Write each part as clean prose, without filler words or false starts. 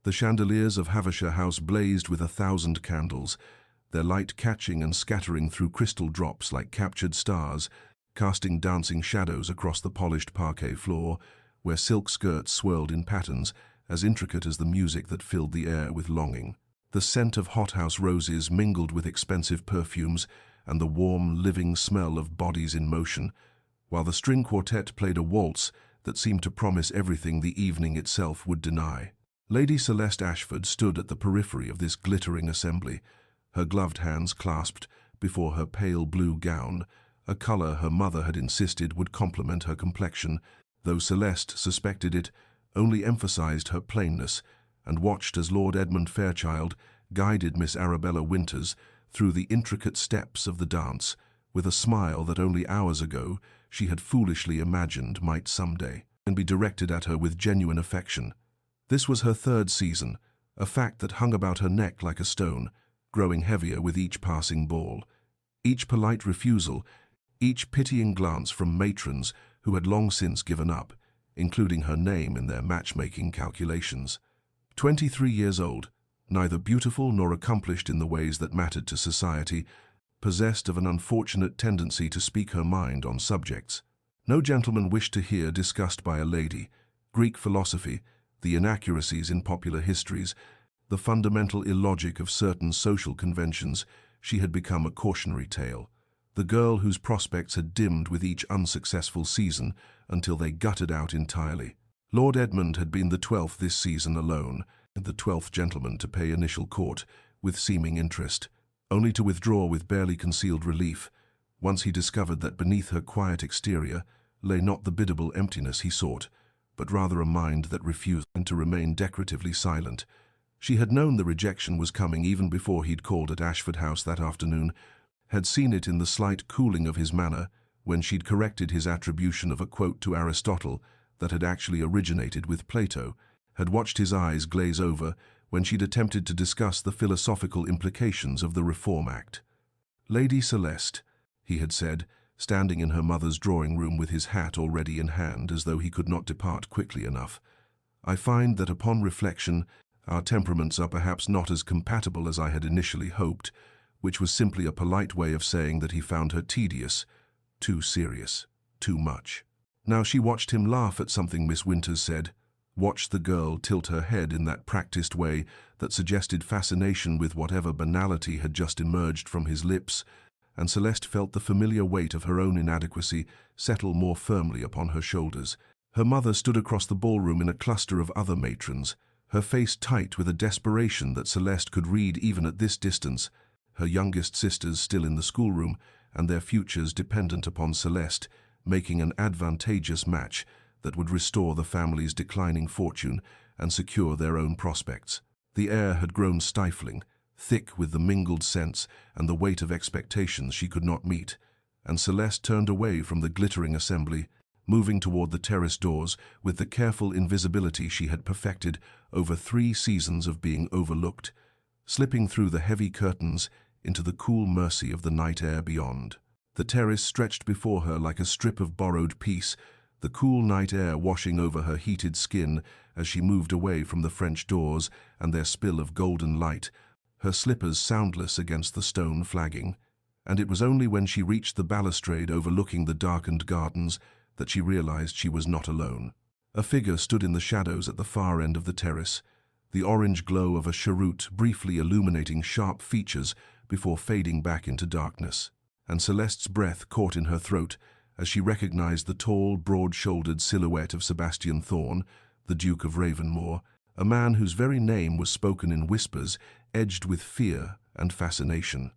The chandeliers of Havisham House blazed with 1,000 candles, their light catching and scattering through crystal drops like captured stars, casting dancing shadows across the polished parquet floor, where silk skirts swirled in patterns as intricate as the music that filled the air with longing. The scent of hothouse roses mingled with expensive perfumes and the warm, living smell of bodies in motion, while the string quartet played a waltz that seemed to promise everything the evening itself would deny. Lady Celeste Ashford stood at the periphery of this glittering assembly, her gloved hands clasped before her pale blue gown, a colour her mother had insisted would complement her complexion, though Celeste suspected it only emphasized her plainness, and watched as Lord Edmund Fairchild guided Miss Arabella Winters through the intricate steps of the dance, with a smile that only hours ago she had foolishly imagined might someday and be directed at her with genuine affection. This was her 3rd season, a fact that hung about her neck like a stone, growing heavier with each passing ball. Each polite refusal, each pitying glance from matrons who had long since given up, including her name in their matchmaking calculations. 23 years old, neither beautiful nor accomplished in the ways that mattered to society, possessed of an unfortunate tendency to speak her mind on subjects no gentleman wished to hear discussed by a lady: Greek philosophy, the inaccuracies in popular histories, the fundamental illogic of certain social conventions. She had become a cautionary tale, the girl whose prospects had dimmed with each unsuccessful season until they guttered out entirely. Lord Edmund had been the 12th this season alone, and the 12th gentleman to pay initial court with seeming interest, only to withdraw with barely concealed relief once he discovered that beneath her quiet exterior lay not the biddable emptiness he sought, but rather a mind that refused to remain decoratively silent. She had known the rejection was coming even before he'd called at Ashford House that afternoon, had seen it in the slight cooling of his manner when she'd corrected his attribution of a quote to Aristotle that had actually originated with Plato, had watched his eyes glaze over when she'd attempted to discuss the philosophical implications of the Reform Act. "Lady Celeste," he had said, standing in her mother's drawing-room with his hat already in hand as though he could not depart quickly enough, "I find that upon reflection our temperaments are perhaps not as compatible as I had initially hoped," which was simply a polite way of saying that he found her tedious, too serious, too much. Now she watched him laugh at something Miss Winters said, watched the girl tilt her head in that practiced way that suggested fascination with whatever banality had just emerged from his lips, and Celeste felt the familiar weight of her own inadequacy settle more firmly upon her shoulders. Her mother stood across the ballroom in a cluster of other matrons, her face tight with a desperation that Celeste could read even at this distance, her youngest sisters still in the schoolroom, and their futures dependent upon Celeste, making an advantageous match that would restore the family's declining fortune and secure their own prospects. The air had grown stifling, thick with the mingled scents and the weight of expectations she could not meet, and Celeste turned away from the glittering assembly, moving toward the terrace doors with the careful invisibility she had perfected over 3 seasons of being overlooked, slipping through the heavy curtains into the cool mercy of the night air beyond. The terrace stretched before her like a strip of borrowed peace, the cool night air washing over her heated skin as she moved away from the French doors and their spill of golden light, her slippers soundless against the stone flagging. And it was only when she reached the balustrade overlooking the darkened gardens that she realized she was not alone. A figure stood in the shadows at the far end of the terrace, the orange glow of a cheroot briefly illuminating sharp features before fading back into darkness. And Celeste's breath caught in her throat as she recognized the tall, broad-shouldered silhouette of Sebastian Thorne, the Duke of Ravenmoor, a man whose very name was spoken in whispers, edged with fear and fascination.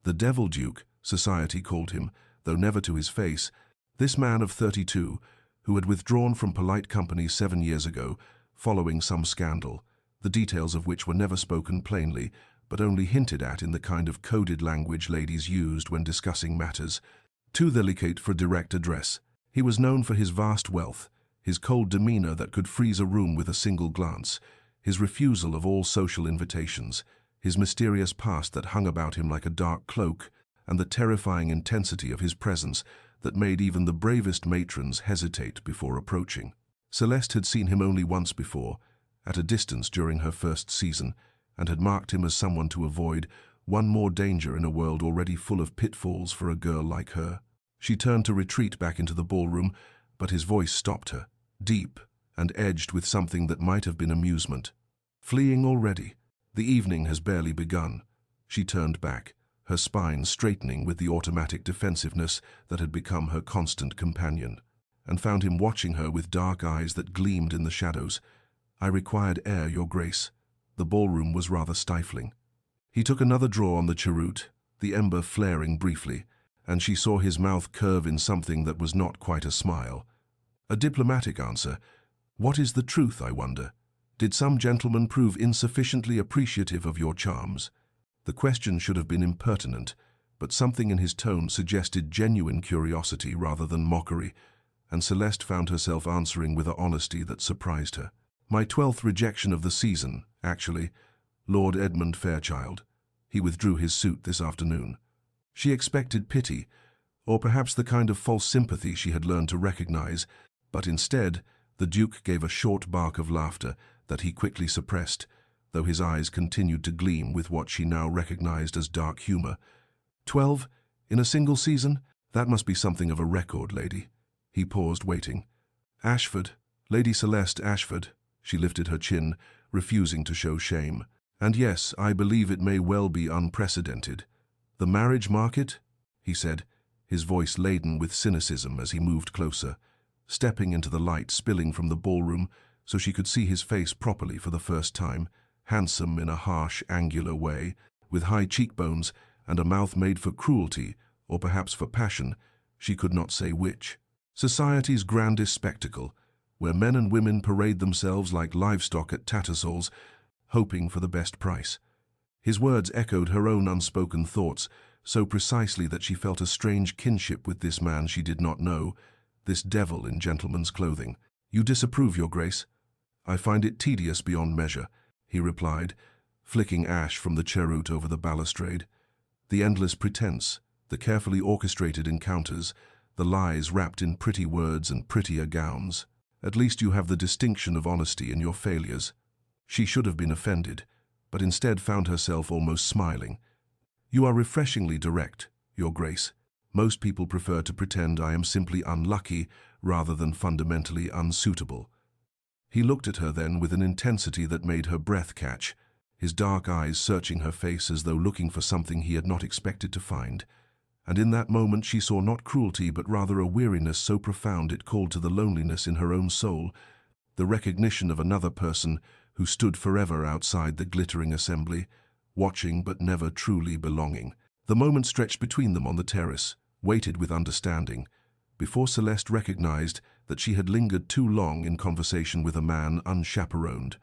The Devil Duke, society called him, though never to his face, this man of 32, who had withdrawn from polite company 7 years ago, following some scandal, the details of which were never spoken plainly, but only hinted at in the kind of coded language ladies used when discussing matters, too delicate for direct address. He was known for his vast wealth, his cold demeanor that could freeze a room with a single glance, his refusal of all social invitations, his mysterious past that hung about him like a dark cloak, and the terrifying intensity of his presence that made even the bravest matrons hesitate before approaching. Celeste had seen him only once before, at a distance during her first season, and had marked him as someone to avoid, one more danger in a world already full of pitfalls for a girl like her. She turned to retreat back into the ballroom, but his voice stopped her, deep and edged with something that might have been amusement. "Fleeing already? The evening has barely begun." She turned back, her spine straightening with the automatic defensiveness that had become her constant companion, and found him watching her with dark eyes that gleamed in the shadows. "I required air, Your Grace." The ballroom was rather stifling. He took another draw on the cheroot, the ember flaring briefly, and she saw his mouth curve in something that was not quite a smile. "A diplomatic answer. What is the truth, I wonder? Did some gentleman prove insufficiently appreciative of your charms?" The question should have been impertinent, but something in his tone suggested genuine curiosity rather than mockery, and Celeste found herself answering with an honesty that surprised her. "My 12th rejection of the season, actually. Lord Edmund Fairchild. He withdrew his suit this afternoon." She expected pity, or perhaps the kind of false sympathy she had learned to recognize, but instead, the Duke gave a short bark of laughter that he quickly suppressed, though his eyes continued to gleam with what she now recognized as dark humor. 12? In a single season? That must be something of a record, lady." He paused, waiting. "Ashford, Lady Celeste Ashford." She lifted her chin, refusing to show shame. "And yes, I believe it may well be unprecedented." "The marriage market?" he said, his voice laden with cynicism as he moved closer, stepping into the light spilling from the ballroom so she could see his face properly for the first time, handsome in a harsh, angular way, with high cheekbones and a mouth made for cruelty, or perhaps for passion, she could not say which. Society's grandest spectacle, where men and women parade themselves like livestock at Tattersall's, hoping for the best price. His words echoed her own unspoken thoughts, so precisely that she felt a strange kinship with this man she did not know, this devil in gentleman's clothing. "You disapprove, Your Grace?" "I find it tedious beyond measure," he replied, flicking ash from the cheroot over the balustrade. "The endless pretense, the carefully orchestrated encounters, the lies wrapped in pretty words and prettier gowns. At least you have the distinction of honesty in your failures." She should have been offended, but instead found herself almost smiling. "You are refreshingly direct, Your Grace. Most people prefer to pretend I am simply unlucky rather than fundamentally unsuitable." He looked at her then with an intensity that made her breath catch, his dark eyes searching her face as though looking for something he had not expected to find. And in that moment she saw not cruelty but rather a weariness so profound it called to the loneliness in her own soul, the recognition of another person who stood forever outside the glittering assembly, watching but never truly belonging. The moment stretched between them on the terrace, waited with understanding, before Celeste recognized that she had lingered too long in conversation with a man unchaperoned,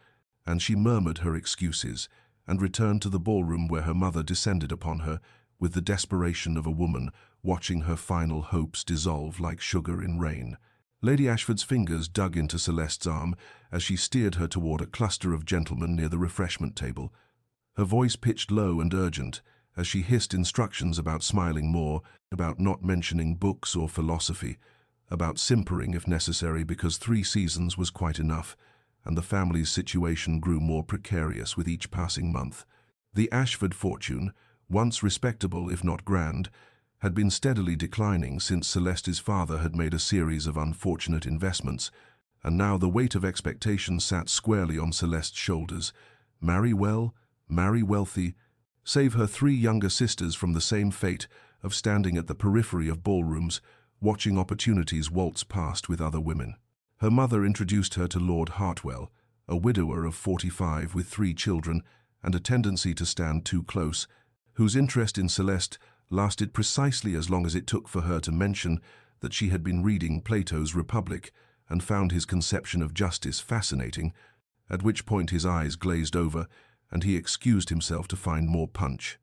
and she murmured her excuses and returned to the ballroom where her mother descended upon her with the desperation of a woman watching her final hopes dissolve like sugar in rain. Lady Ashford's fingers dug into Celeste's arm as she steered her toward a cluster of gentlemen near the refreshment table. Her voice pitched low and urgent as she hissed instructions about smiling more, about not mentioning books or philosophy, about simpering if necessary because 3 seasons was quite enough, and the family's situation grew more precarious with each passing month. The Ashford fortune, once respectable if not grand, had been steadily declining since Celeste's father had made a series of unfortunate investments, and now the weight of expectation sat squarely on Celeste's shoulders. Marry well, marry wealthy, save her 3 younger sisters from the same fate of standing at the periphery of ballrooms, watching opportunities waltz past with other women. Her mother introduced her to Lord Hartwell, a widower of 45 with 3 children and a tendency to stand too close, whose interest in Celeste lasted precisely as long as it took for her to mention that she had been reading Plato's Republic and found his conception of justice fascinating, at which point his eyes glazed over and he excused himself to find more punch.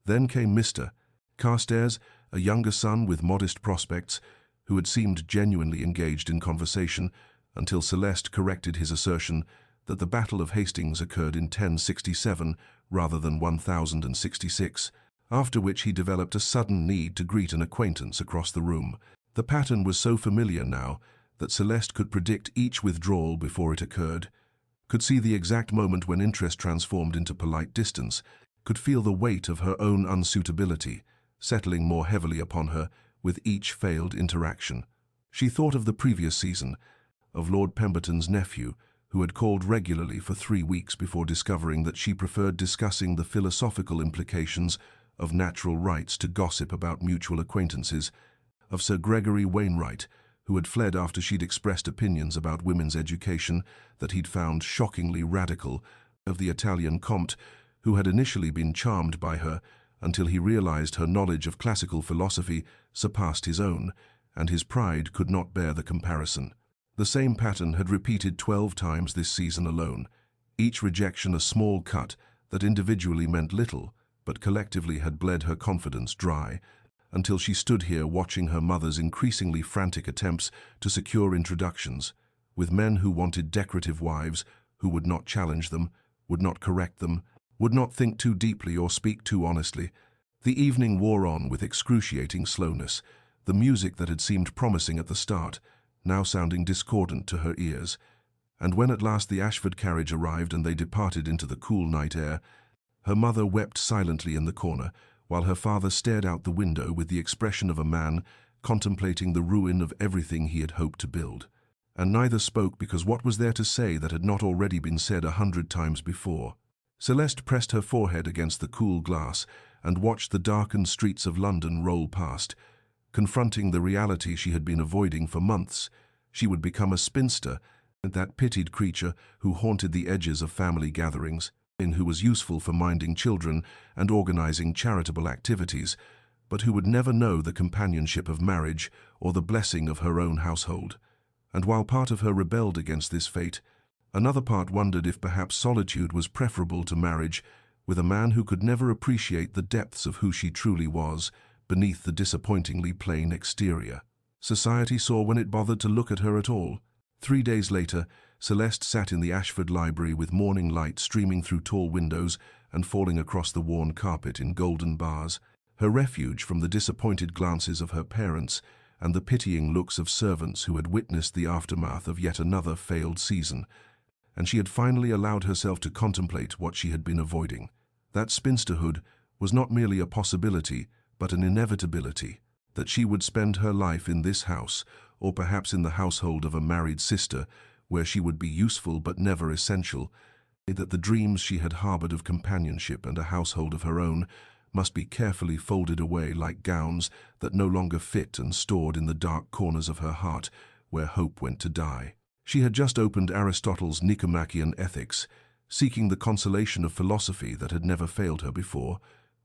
Then came Mr. Carstairs, a younger son with modest prospects, who had seemed genuinely engaged in conversation until Celeste corrected his assertion that the Battle of Hastings occurred in 1067 rather than 1066, after which he developed a sudden need to greet an acquaintance across the room. The pattern was so familiar now that Celeste could predict each withdrawal before it occurred, could see the exact moment when interest transformed into polite distance, could feel the weight of her own unsuitability, settling more heavily upon her with each failed interaction. She thought of the previous season, of Lord Pemberton's nephew, who had called regularly for 3 weeks before discovering that she preferred discussing the philosophical implications of natural rights to gossip about mutual acquaintances, of Sir Gregory Wainwright, who had fled after she'd expressed opinions about women's education that he'd found shockingly radical, of the Italian Comte, who had initially been charmed by her until he realized her knowledge of classical philosophy surpassed his own, and his pride could not bear the comparison. The same pattern had repeated 12 times this season alone, each rejection a small cut that individually meant little, but collectively had bled her confidence dry, until she stood here watching her mother's increasingly frantic attempts to secure introductions, with men who wanted decorative wives, who would not challenge them, would not correct them, would not think too deeply or speak too honestly. The evening wore on with excruciating slowness, the music that had seemed promising at the start, now sounding discordant to her ears. And when at last the Ashford carriage arrived and they departed into the cool night air, her mother wept silently in the corner, while her father stared out the window with the expression of a man contemplating the ruin of everything he had hoped to build. And neither spoke because what was there to say that had not already been said 100 times before? Celeste pressed her forehead against the cool glass and watched the darkened streets of London roll past. Confronting the reality she had been avoiding for months, she would become a spinster, that pitied creature who haunted the edges of family gatherings, and who was useful for minding children and organizing charitable activities, but who would never know the companionship of marriage or the blessing of her own household. And while part of her rebelled against this fate, another part wondered if perhaps solitude was preferable to marriage with a man who could never appreciate the depths of who she truly was beneath the disappointingly plain exterior. Society saw when it bothered to look at her at all. 3 days later, Celeste sat in the Ashford library with morning light streaming through tall windows and falling across the worn carpet in golden bars, her refuge from the disappointed glances of her parents and the pitying looks of servants who had witnessed the aftermath of yet another failed season. And she had finally allowed herself to contemplate what she had been avoiding. That spinsterhood was not merely a possibility, but an inevitability, that she would spend her life in this house, or perhaps in the household of a married sister, where she would be useful but never essential, that the dreams she had harbored of companionship and a household of her own must be carefully folded away like gowns that no longer fit and stored in the dark corners of her heart where hope went to die. She had just opened Aristotle's Nicomachean Ethics, seeking the consolation of philosophy that had never failed her before,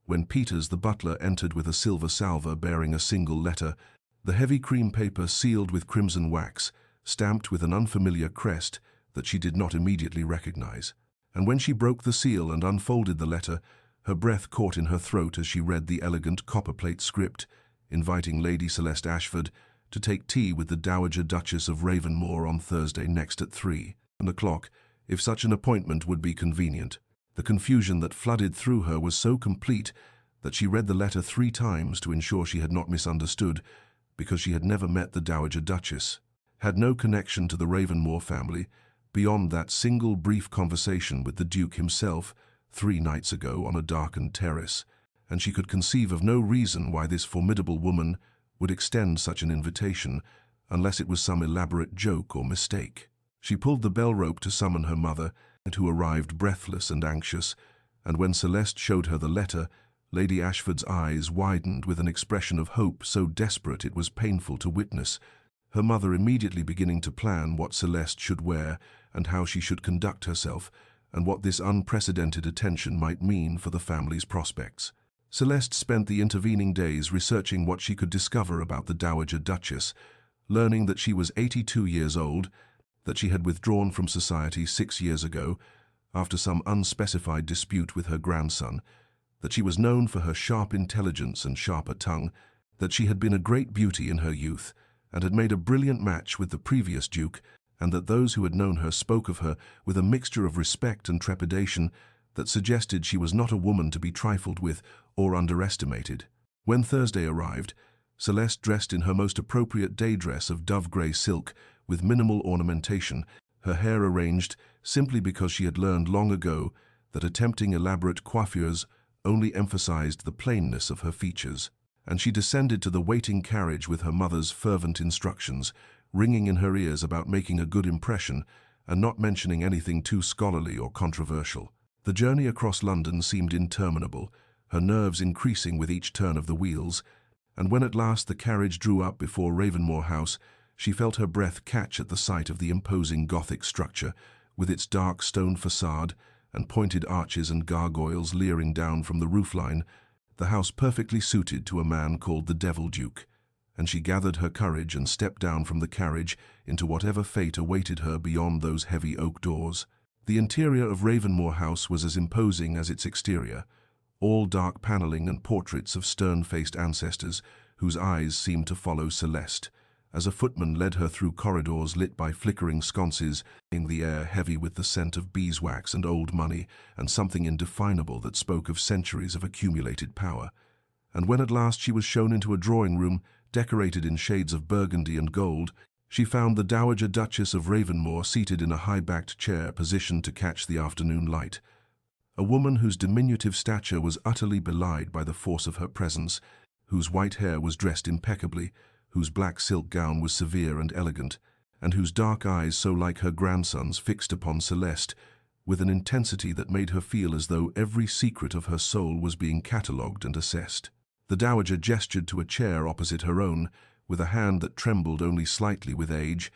when Peters the butler entered with a silver salver bearing a single letter, the heavy cream paper sealed with crimson wax, stamped with an unfamiliar crest that she did not immediately recognize. And when she broke the seal and unfolded the letter, her breath caught in her throat as she read the elegant copperplate script, inviting Lady Celeste Ashford to take tea with the Dowager Duchess of Ravenmoor on Thursday next at 3:00, if such an appointment would be convenient. The confusion that flooded through her was so complete that she read the letter 3 times to ensure she had not misunderstood, because she had never met the Dowager Duchess, had no connection to the Ravenmoor family, beyond that single brief conversation with the Duke himself 3 nights ago on a darkened terrace, and she could conceive of no reason why this formidable woman would extend such an invitation, unless it was some elaborate joke or mistake. She pulled the bell rope to summon her mother, who arrived breathless and anxious, and when Celeste showed her the letter, Lady Ashford's eyes widened with an expression of hope so desperate it was painful to witness, her mother immediately beginning to plan what Celeste should wear and how she should conduct herself, and what this unprecedented attention might mean for the family's prospects. Celeste spent the intervening days researching what she could discover about the Dowager Duchess, learning that she was 82 years old, that she had withdrawn from society 6 years ago after some unspecified dispute with her grandson, that she was known for her sharp intelligence and sharper tongue, that she had been a great beauty in her youth and had made a brilliant match with the previous Duke, and that those who had known her spoke of her with a mixture of respect and trepidation that suggested she was not a woman to be trifled with or underestimated. When Thursday arrived, Celeste, dressed in her most appropriate day dress of dove-grey silk with minimal ornamentation, her hair arranged simply because she had learned long ago that attempting elaborate coiffures only emphasized the plainness of her features. And she descended to the waiting carriage with her mother's fervent instructions, ringing in her ears about making a good impression and not mentioning anything too scholarly or controversial. The journey across London seemed interminable, her nerves increasing with each turn of the wheels, and when at last the carriage drew up before Ravenmoor House, she felt her breath catch at the sight of the imposing Gothic structure, with its dark stone facade and pointed arches and gargoyles leering down from the roofline, the house perfectly suited to a man called the Devil Duke. And she gathered her courage and stepped down from the carriage into whatever fate awaited her beyond those heavy oak doors. The interior of Ravenmoor House was as imposing as its exterior, all dark paneling and portraits of stern-faced ancestors whose eyes seemed to follow Celeste, as a footman led her through corridors lit by flickering sconces, in the air heavy with the scent of beeswax and old money and something indefinable that spoke of centuries of accumulated power. And when at last she was shown into a drawing-room decorated in shades of burgundy and gold, she found the Dowager Duchess of Ravenmoor seated in a high-backed chair positioned to catch the afternoon light. A woman whose diminutive stature was utterly belied by the force of her presence, whose white hair was dressed impeccably, whose black silk gown was severe and elegant, and whose dark eyes, so like her grandson's, fixed upon Celeste, with an intensity that made her feel as though every secret of her soul was being catalogued and assessed. The dowager gestured to a chair opposite her own, with a hand that trembled only slightly with age,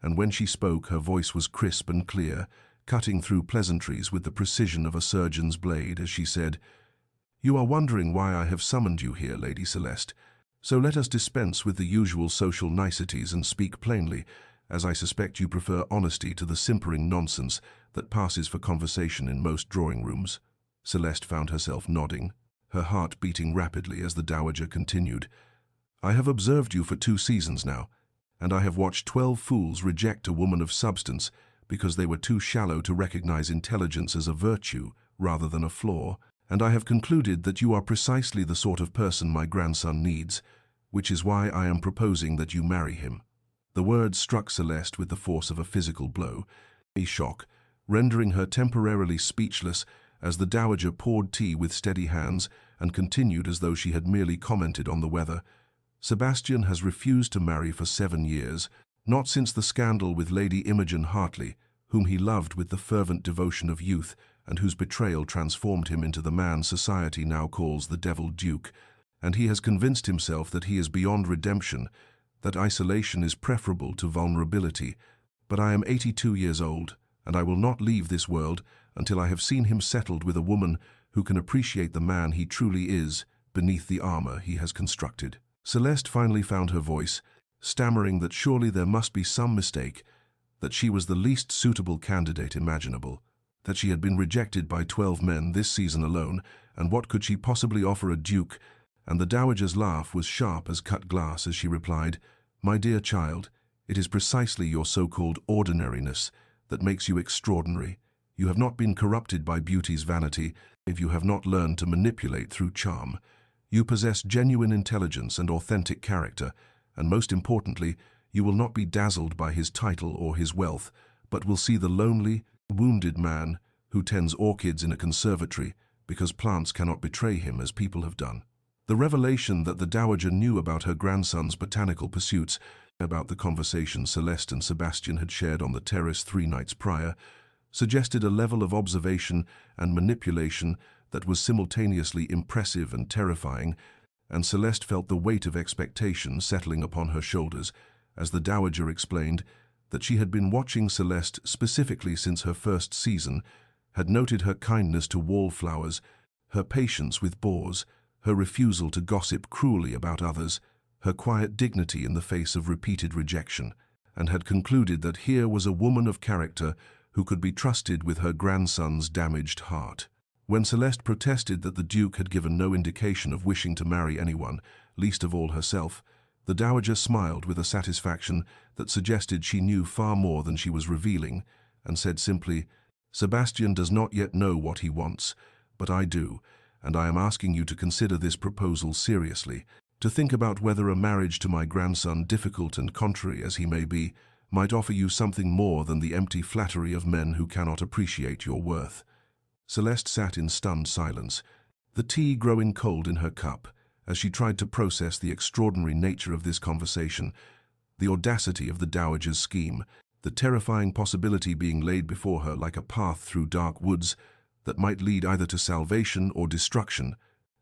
and when she spoke her voice was crisp and clear, cutting through pleasantries with the precision of a surgeon's blade as she said, "You are wondering why I have summoned you here, Lady Celeste, so let us dispense with the usual social niceties and speak plainly, as I suspect you prefer honesty to the simpering nonsense that passes for conversation in most drawing-rooms." Celeste found herself nodding, her heart beating rapidly as the dowager continued. "I have observed you for 2 seasons now, and I have watched 12 fools reject a woman of substance because they were too shallow to recognize intelligence as a virtue rather than a flaw, and I have concluded that you are precisely the sort of person my grandson needs, which is why I am proposing that you marry him." The words struck Celeste with the force of a physical blow, a shock, rendering her temporarily speechless as the dowager poured tea with steady hands and continued as though she had merely commented on the weather. "Sebastian has refused to marry for 7 years, not since the scandal with Lady Imogen Hartley, whom he loved with the fervent devotion of youth and whose betrayal transformed him into the man society now calls the Devil Duke, and he has convinced himself that he is beyond redemption, that isolation is preferable to vulnerability. But I am 82 years old, and I will not leave this world until I have seen him settled with a woman who can appreciate the man he truly is beneath the armor he has constructed." Celeste finally found her voice, stammering that surely there must be some mistake, that she was the least suitable candidate imaginable, that she had been rejected by 12 men this season alone, and what could she possibly offer a duke? And the dowager's laugh was sharp as cut glass as she replied, "My dear child, it is precisely your so-called ordinariness that makes you extraordinary. You have not been corrupted by beauty's vanity, if you have not learned to manipulate through charm. You possess genuine intelligence and authentic character, and most importantly, you will not be dazzled by his title or his wealth, but will see the lonely, wounded man who tends orchids in a conservatory because plants cannot betray him as people have done." The revelation that the dowager knew about her grandson's botanical pursuits, about the conversation Celeste and Sebastian had shared on the terrace 3 nights prior, suggested a level of observation and manipulation that was simultaneously impressive and terrifying, and Celeste felt the weight of expectation settling upon her shoulders as the dowager explained that she had been watching Celeste specifically since her first season, had noted her kindness to wallflowers, her patience with bores, her refusal to gossip cruelly about others, her quiet dignity in the face of repeated rejection, and had concluded that here was a woman of character who could be trusted with her grandson's damaged heart. When Celeste protested that the Duke had given no indication of wishing to marry anyone, least of all herself, the dowager smiled with a satisfaction that suggested she knew far more than she was revealing, and said simply, "Sebastian does not yet know what he wants, but I do, and I am asking you to consider this proposal seriously, to think about whether a marriage to my grandson, difficult and contrary as he may be, might offer you something more than the empty flattery of men who cannot appreciate your worth." Celeste sat in stunned silence, the tea growing cold in her cup, as she tried to process the extraordinary nature of this conversation, the audacity of the dowager's scheme, the terrifying possibility being laid before her like a path through dark woods that might lead either to salvation or destruction.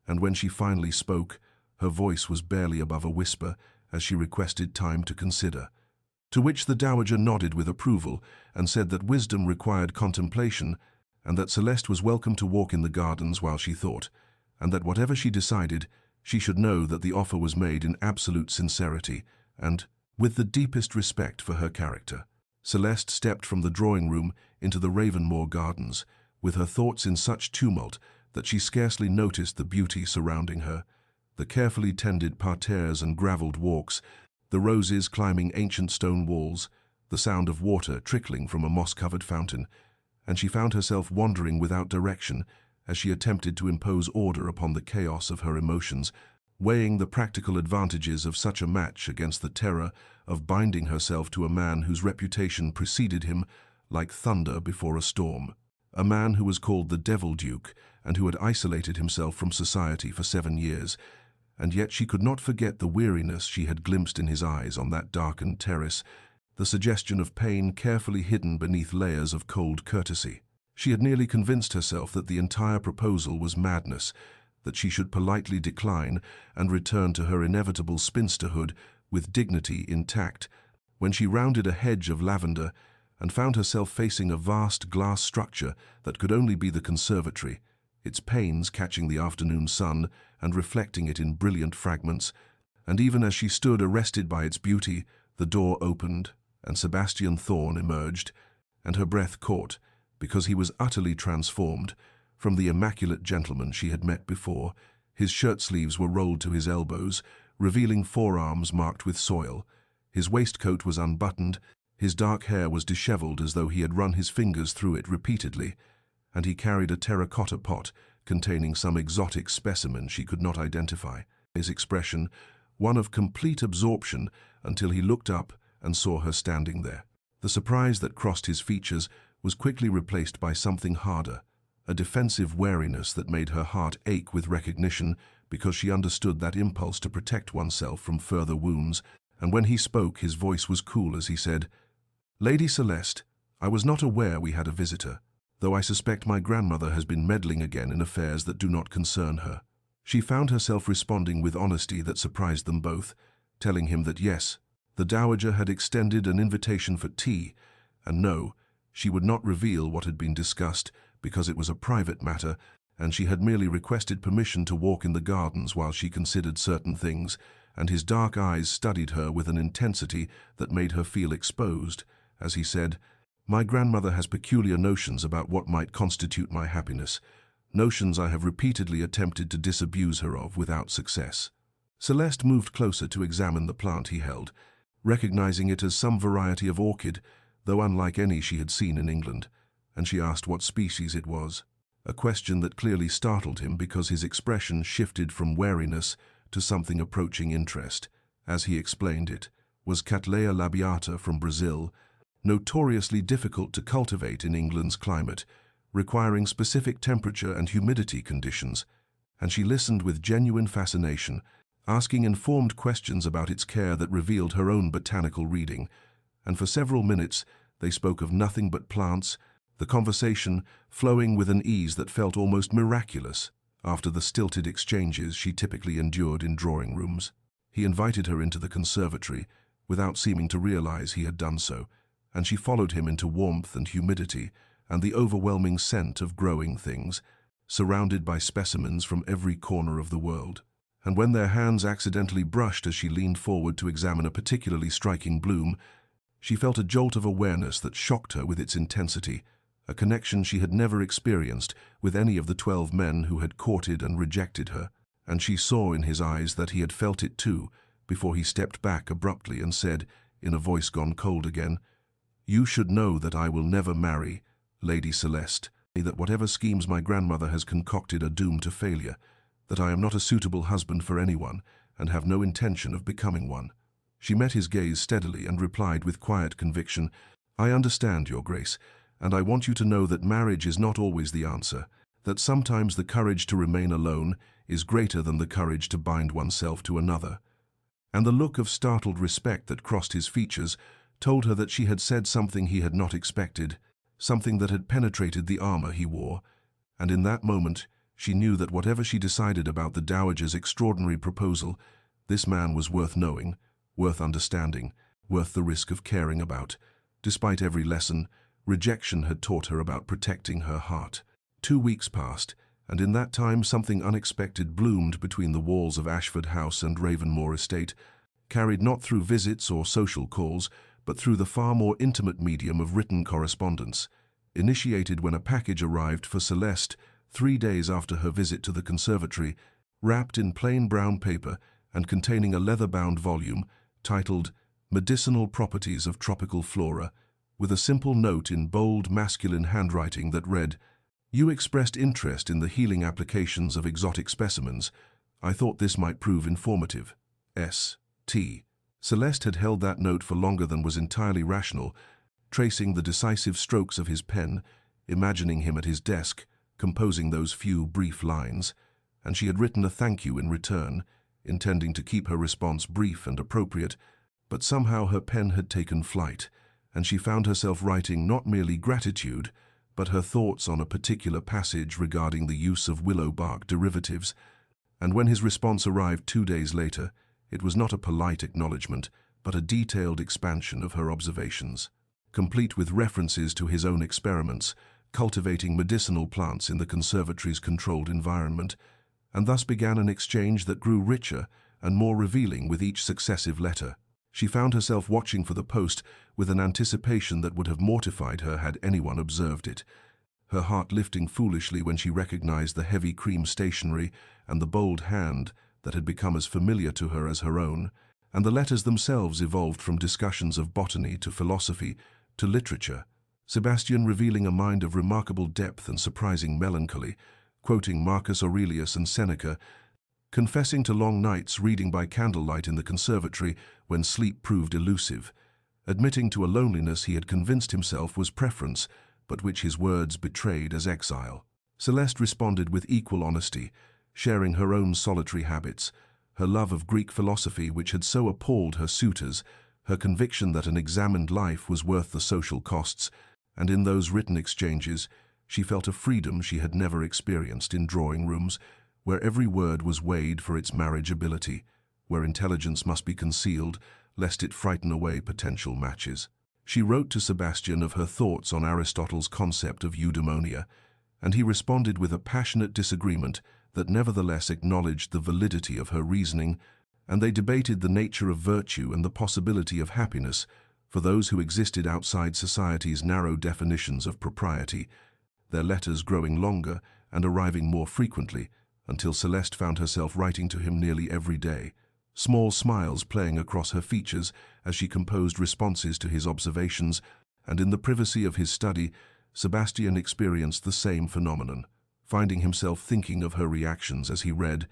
And when she finally spoke, her voice was barely above a whisper as she requested time to consider. To which the dowager nodded with approval and said that wisdom required contemplation, and that Celeste was welcome to walk in the gardens while she thought, and that whatever she decided, she should know that the offer was made in absolute sincerity and with the deepest respect for her character. Celeste stepped from the drawing-room into the Ravenmoor gardens, with her thoughts in such tumult that she scarcely noticed the beauty surrounding her, the carefully tended parterres and gravelled walks, the roses climbing ancient stone walls, the sound of water trickling from a moss-covered fountain, and she found herself wandering without direction as she attempted to impose order upon the chaos of her emotions, weighing the practical advantages of such a match against the terror of binding herself to a man whose reputation preceded him like thunder before a storm, a man who was called the Devil Duke and who had isolated himself from society for 7 years, and yet she could not forget the weariness she had glimpsed in his eyes on that darkened terrace, the suggestion of pain carefully hidden beneath layers of cold courtesy. She had nearly convinced herself that the entire proposal was madness, that she should politely decline and return to her inevitable spinsterhood with dignity intact, when she rounded a hedge of lavender and found herself facing a vast glass structure that could only be the conservatory, its panes catching the afternoon sun and reflecting it in brilliant fragments, and even as she stood arrested by its beauty, the door opened and Sebastian Thorne emerged, and her breath caught, because he was utterly transformed from the immaculate gentleman she had met before. His shirt sleeves were rolled to his elbows, revealing forearms marked with soil. His waistcoat was unbuttoned, his dark hair was dishevelled as though he had run his fingers through it repeatedly, and he carried a terracotta pot containing some exotic specimen she could not identify. His expression, one of complete absorption, until he looked up and saw her standing there. The surprise that crossed his features was quickly replaced by something harder, a defensive wariness that made her heart ache with recognition because she understood that impulse to protect oneself from further wounds, and when he spoke his voice was cool as he said, "Lady Celeste, I was not aware we had a visitor, though I suspect my grandmother has been meddling again in affairs that do not concern her." She found herself responding with honesty that surprised them both, telling him that yes, the dowager had extended an invitation for tea, and no, she would not reveal what had been discussed because it was a private matter, and she had merely requested permission to walk in the gardens while she considered certain things, and his dark eyes studied her with an intensity that made her feel exposed, as he said, "My grandmother has peculiar notions about what might constitute my happiness, notions I have repeatedly attempted to disabuse her of without success." Celeste moved closer to examine the plant he held, recognizing it as some variety of orchid, though unlike any she had seen in England, and she asked what species it was, a question that clearly startled him because his expression shifted from wariness to something approaching interest. As he explained, it was Cattleya labiata from Brazil, notoriously difficult to cultivate in England's climate, requiring specific temperature and humidity conditions, and she listened with genuine fascination, asking informed questions about its care that revealed her own botanical reading, and for several minutes they spoke of nothing but plants, the conversation flowing with an ease that felt almost miraculous after the stilted exchanges she typically endured in drawing rooms. He invited her into the conservatory without seeming to realize he had done so, and she followed him into warmth and humidity and the overwhelming scent of growing things, surrounded by specimens from every corner of the world. And when their hands accidentally brushed as she leaned forward to examine a particularly striking bloom, she felt a jolt of awareness that shocked her with its intensity, a connection she had never experienced with any of the 12 men who had courted and rejected her, and she saw in his eyes that he had felt it too, before he stepped back abruptly and said, in a voice gone cold again, "You should know that I will never marry, Lady Celeste, that whatever schemes my grandmother has concocted are doomed to failure, that I am not a suitable husband for anyone, and have no intention of becoming one." She met his gaze steadily and replied with quiet conviction, "I understand, Your Grace, and I want you to know that marriage is not always the answer, that sometimes the courage to remain alone is greater than the courage to bind oneself to another." And the look of startled respect that crossed his features told her that she had said something he had not expected, something that had penetrated the armor he wore, and in that moment she knew that whatever she decided about the Dowager's extraordinary proposal, this man was worth knowing, worth understanding, worth the risk of caring about. Despite every lesson, rejection had taught her about protecting her heart. 2 weeks passed, and in that time something unexpected bloomed between the walls of Ashford House and Ravenmoor Estate, carried not through visits or social calls, but through the far more intimate medium of written correspondence, initiated when a package arrived for Celeste 3 days after her visit to the conservatory, wrapped in plain brown paper and containing a leather-bound volume titled Medicinal Properties of Tropical Flora, with a simple note in bold masculine handwriting that read, "You expressed interest in the healing applications of exotic specimens. I thought this might prove informative. S.T." Celeste had held that note for longer than was entirely rational, tracing the decisive strokes of his pen, imagining him at his desk, composing those few brief lines, and she had written a thank you in return, intending to keep her response brief and appropriate, but somehow her pen had taken flight, and she found herself writing not merely gratitude, but her thoughts on a particular passage regarding the use of willow bark derivatives. And when his response arrived 2 days later, it was not a polite acknowledgement, but a detailed expansion of her observations, complete with references to his own experiments, cultivating medicinal plants in the conservatory's controlled environment, and thus began an exchange that grew richer and more revealing with each successive letter. She found herself watching for the post with an anticipation that would have mortified her had anyone observed it, her heart lifting foolishly when she recognized the heavy cream stationery and the bold hand that had become as familiar to her as her own, and the letters themselves evolved from discussions of botany to philosophy to literature, Sebastian revealing a mind of remarkable depth and surprising melancholy, quoting Marcus Aurelius and Seneca, confessing to long nights reading by candlelight in the conservatory when sleep proved elusive, admitting to a loneliness he had convinced himself was preference, but which his words betrayed as exile. Celeste responded with equal honesty, sharing her own solitary habits, her love of Greek philosophy which had so appalled her suitors, her conviction that an examined life was worth the social costs, and in those written exchanges she felt a freedom she had never experienced in drawing rooms, where every word was weighed for its marriageability, where intelligence must be concealed lest it frighten away potential matches. She wrote to Sebastian of her thoughts on Aristotle's concept of eudaimonia, and he responded with a passionate disagreement that nevertheless acknowledged the validity of her reasoning, and they debated the nature of virtue and the possibility of happiness for those who existed outside society's narrow definitions of propriety, their letters growing longer and arriving more frequently, until Celeste found herself writing to him nearly every day, small smiles playing across her features as she composed responses to his observations, and in the privacy of his study, Sebastian experienced the same phenomenon, finding himself thinking of her reactions as he read,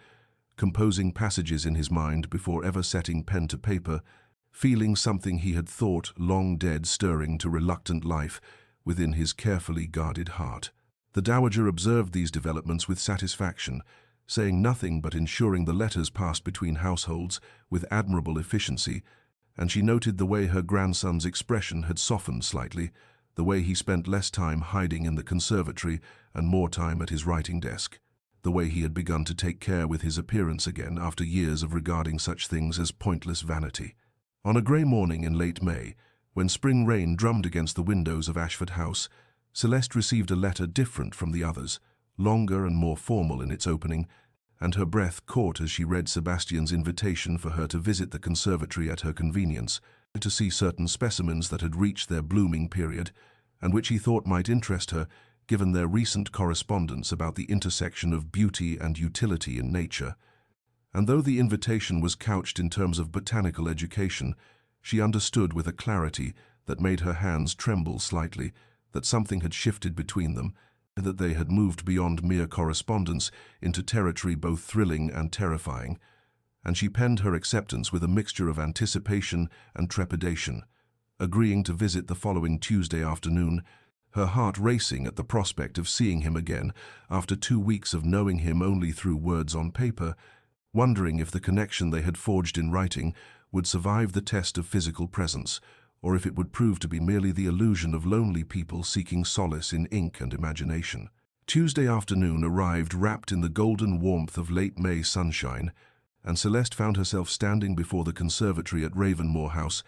composing passages in his mind before ever setting pen to paper, feeling something he had thought long dead stirring to reluctant life within his carefully guarded heart. The Dowager observed these developments with satisfaction, saying nothing but ensuring the letters passed between households with admirable efficiency, and she noted the way her grandson's expression had softened slightly, the way he spent less time hiding in the conservatory and more time at his writing desk, the way he had begun to take care with his appearance again after years of regarding such things as pointless vanity. On a grey morning in late May, when spring rain drummed against the windows of Ashford House, Celeste received a letter different from the others, longer and more formal in its opening, and her breath caught as she read Sebastian's invitation for her to visit the conservatory at her convenience, to see certain specimens that had reached their blooming period, and which he thought might interest her, given their recent correspondence about the intersection of beauty and utility in nature. And though the invitation was couched in terms of botanical education, she understood with a clarity that made her hands tremble slightly that something had shifted between them, and that they had moved beyond mere correspondence into territory both thrilling and terrifying. and she penned her acceptance with a mixture of anticipation and trepidation, agreeing to visit the following Tuesday afternoon, her heart racing at the prospect of seeing him again after 2 weeks of knowing him only through words on paper, wondering if the connection they had forged in writing would survive the test of physical presence, or if it would prove to be merely the illusion of lonely people seeking solace in ink and imagination. Tuesday afternoon arrived wrapped in the golden warmth of late May sunshine, and Celeste found herself standing before the conservatory at Ravenmoor House,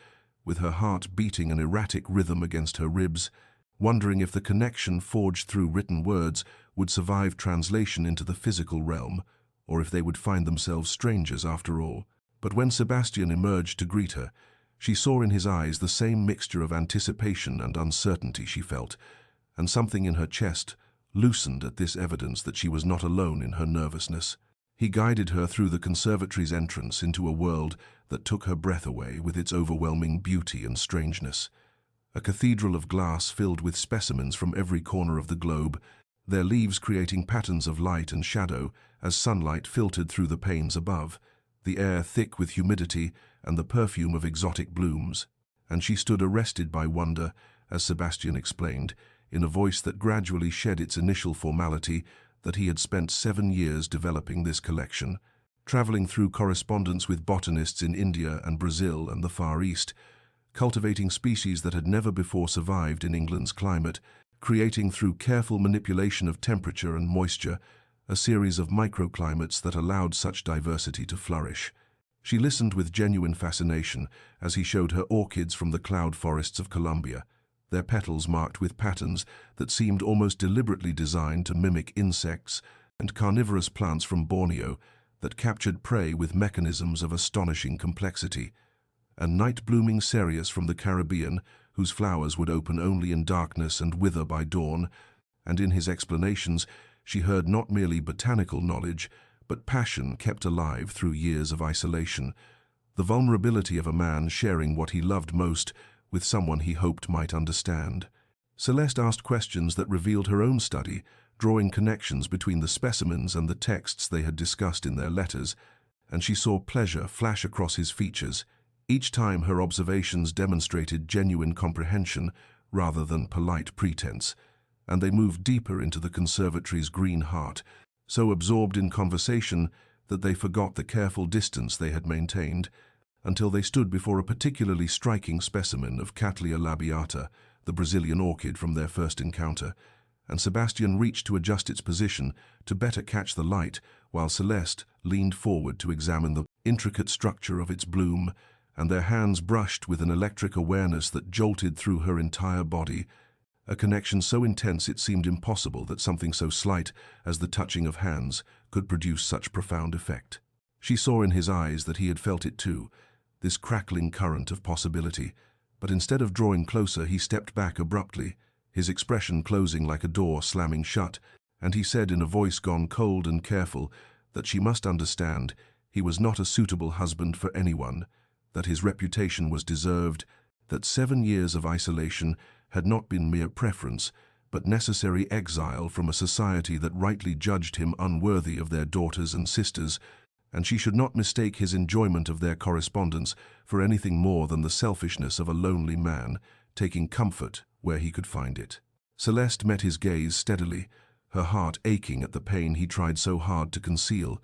with her heart beating an erratic rhythm against her ribs, wondering if the connection forged through written words would survive translation into the physical realm, or if they would find themselves strangers after all. But when Sebastian emerged to greet her, she saw in his eyes the same mixture of anticipation and uncertainty she felt, and something in her chest loosened at this evidence that she was not alone in her nervousness. He guided her through the conservatory's entrance into a world that took her breath away with its overwhelming beauty and strangeness. A cathedral of glass filled with specimens from every corner of the globe, their leaves creating patterns of light and shadow as sunlight filtered through the panes above, the air thick with humidity and the perfume of exotic blooms. And she stood arrested by wonder, as Sebastian explained, in a voice that gradually shed its initial formality, that he had spent 7 years developing this collection, traveling through correspondence with botanists in India and Brazil and the Far East, cultivating species that had never before survived in England's climate, creating through careful manipulation of temperature and moisture a series of microclimates that allowed such diversity to flourish. She listened with genuine fascination as he showed her orchids from the cloud forests of Colombia, their petals marked with patterns that seemed almost deliberately designed to mimic insects, and carnivorous plants from Borneo that captured prey with mechanisms of astonishing complexity, and night-blooming cereus from the Caribbean, whose flowers would open only in darkness and wither by dawn, and in his explanations she heard not merely botanical knowledge, but passion kept alive through years of isolation, the vulnerability of a man sharing what he loved most with someone he hoped might understand. Celeste asked questions that revealed her own study, drawing connections between the specimens and the texts they had discussed in their letters, and she saw pleasure flash across his features. Each time her observations demonstrated genuine comprehension rather than polite pretense, and they moved deeper into the conservatory's green heart, so absorbed in conversation that they forgot the careful distance they had maintained, until they stood before a particularly striking specimen of Cattleya labiata, the Brazilian orchid from their first encounter, and Sebastian reached to adjust its position to better catch the light, while Celeste leaned forward to examine the intricate structure of its bloom, and their hands brushed with an electric awareness that jolted through her entire body, a connection so intense it seemed impossible that something so slight as the touching of hands could produce such profound effect. She saw in his eyes that he had felt it too, this crackling current of possibility, but instead of drawing closer he stepped back abruptly, his expression closing like a door slamming shut, and he said in a voice gone cold and careful that she must understand he was not a suitable husband for anyone, that his reputation was deserved, that 7 years of isolation had not been mere preference, but necessary exile from a society that rightly judged him unworthy of their daughters and sisters, and she should not mistake his enjoyment of their correspondence for anything more than the selfishness of a lonely man, taking comfort where he could find it. Celeste met his gaze steadily, her heart aching at the pain he tried so hard to conceal,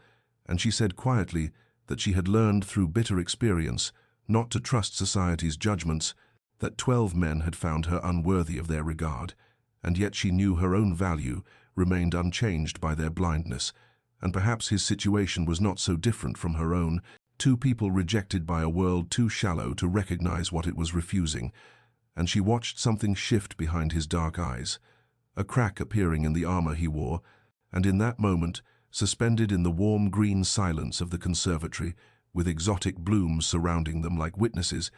and she said quietly that she had learned through bitter experience not to trust society's judgments, that 12 men had found her unworthy of their regard, and yet she knew her own value remained unchanged by their blindness, and perhaps his situation was not so different from her own, 2 people rejected by a world too shallow to recognize what it was refusing, and she watched something shift behind his dark eyes, a crack appearing in the armor he wore, and in that moment, suspended in the warm green silence of the conservatory, with exotic blooms surrounding them like witnesses,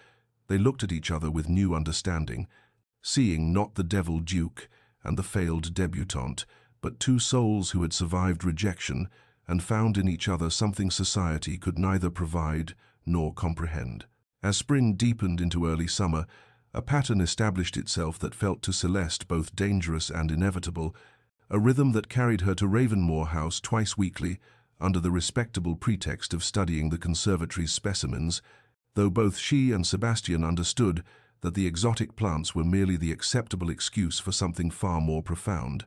they looked at each other with new understanding, seeing not the devil Duke and the failed debutante, but 2 souls who had survived rejection and found in each other something society could neither provide nor comprehend. As spring deepened into early summer, a pattern established itself that felt to Celeste both dangerous and inevitable, a rhythm that carried her to Ravenmoor House twice weekly, under the respectable pretext of studying the conservatory's specimens, though both she and Sebastian understood that the exotic plants were merely the acceptable excuse for something far more profound,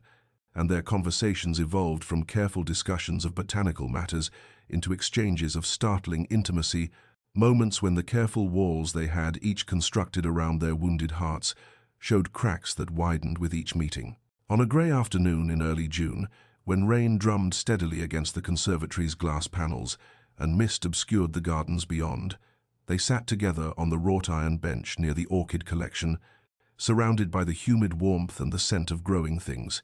and their conversations evolved from careful discussions of botanical matters into exchanges of startling intimacy, moments when the careful walls they had each constructed around their wounded hearts showed cracks that widened with each meeting. On a grey afternoon in early June, when rain drummed steadily against the conservatory's glass panels and mist obscured the gardens beyond, they sat together on the wrought-iron bench near the orchid collection, surrounded by the humid warmth and the scent of growing things,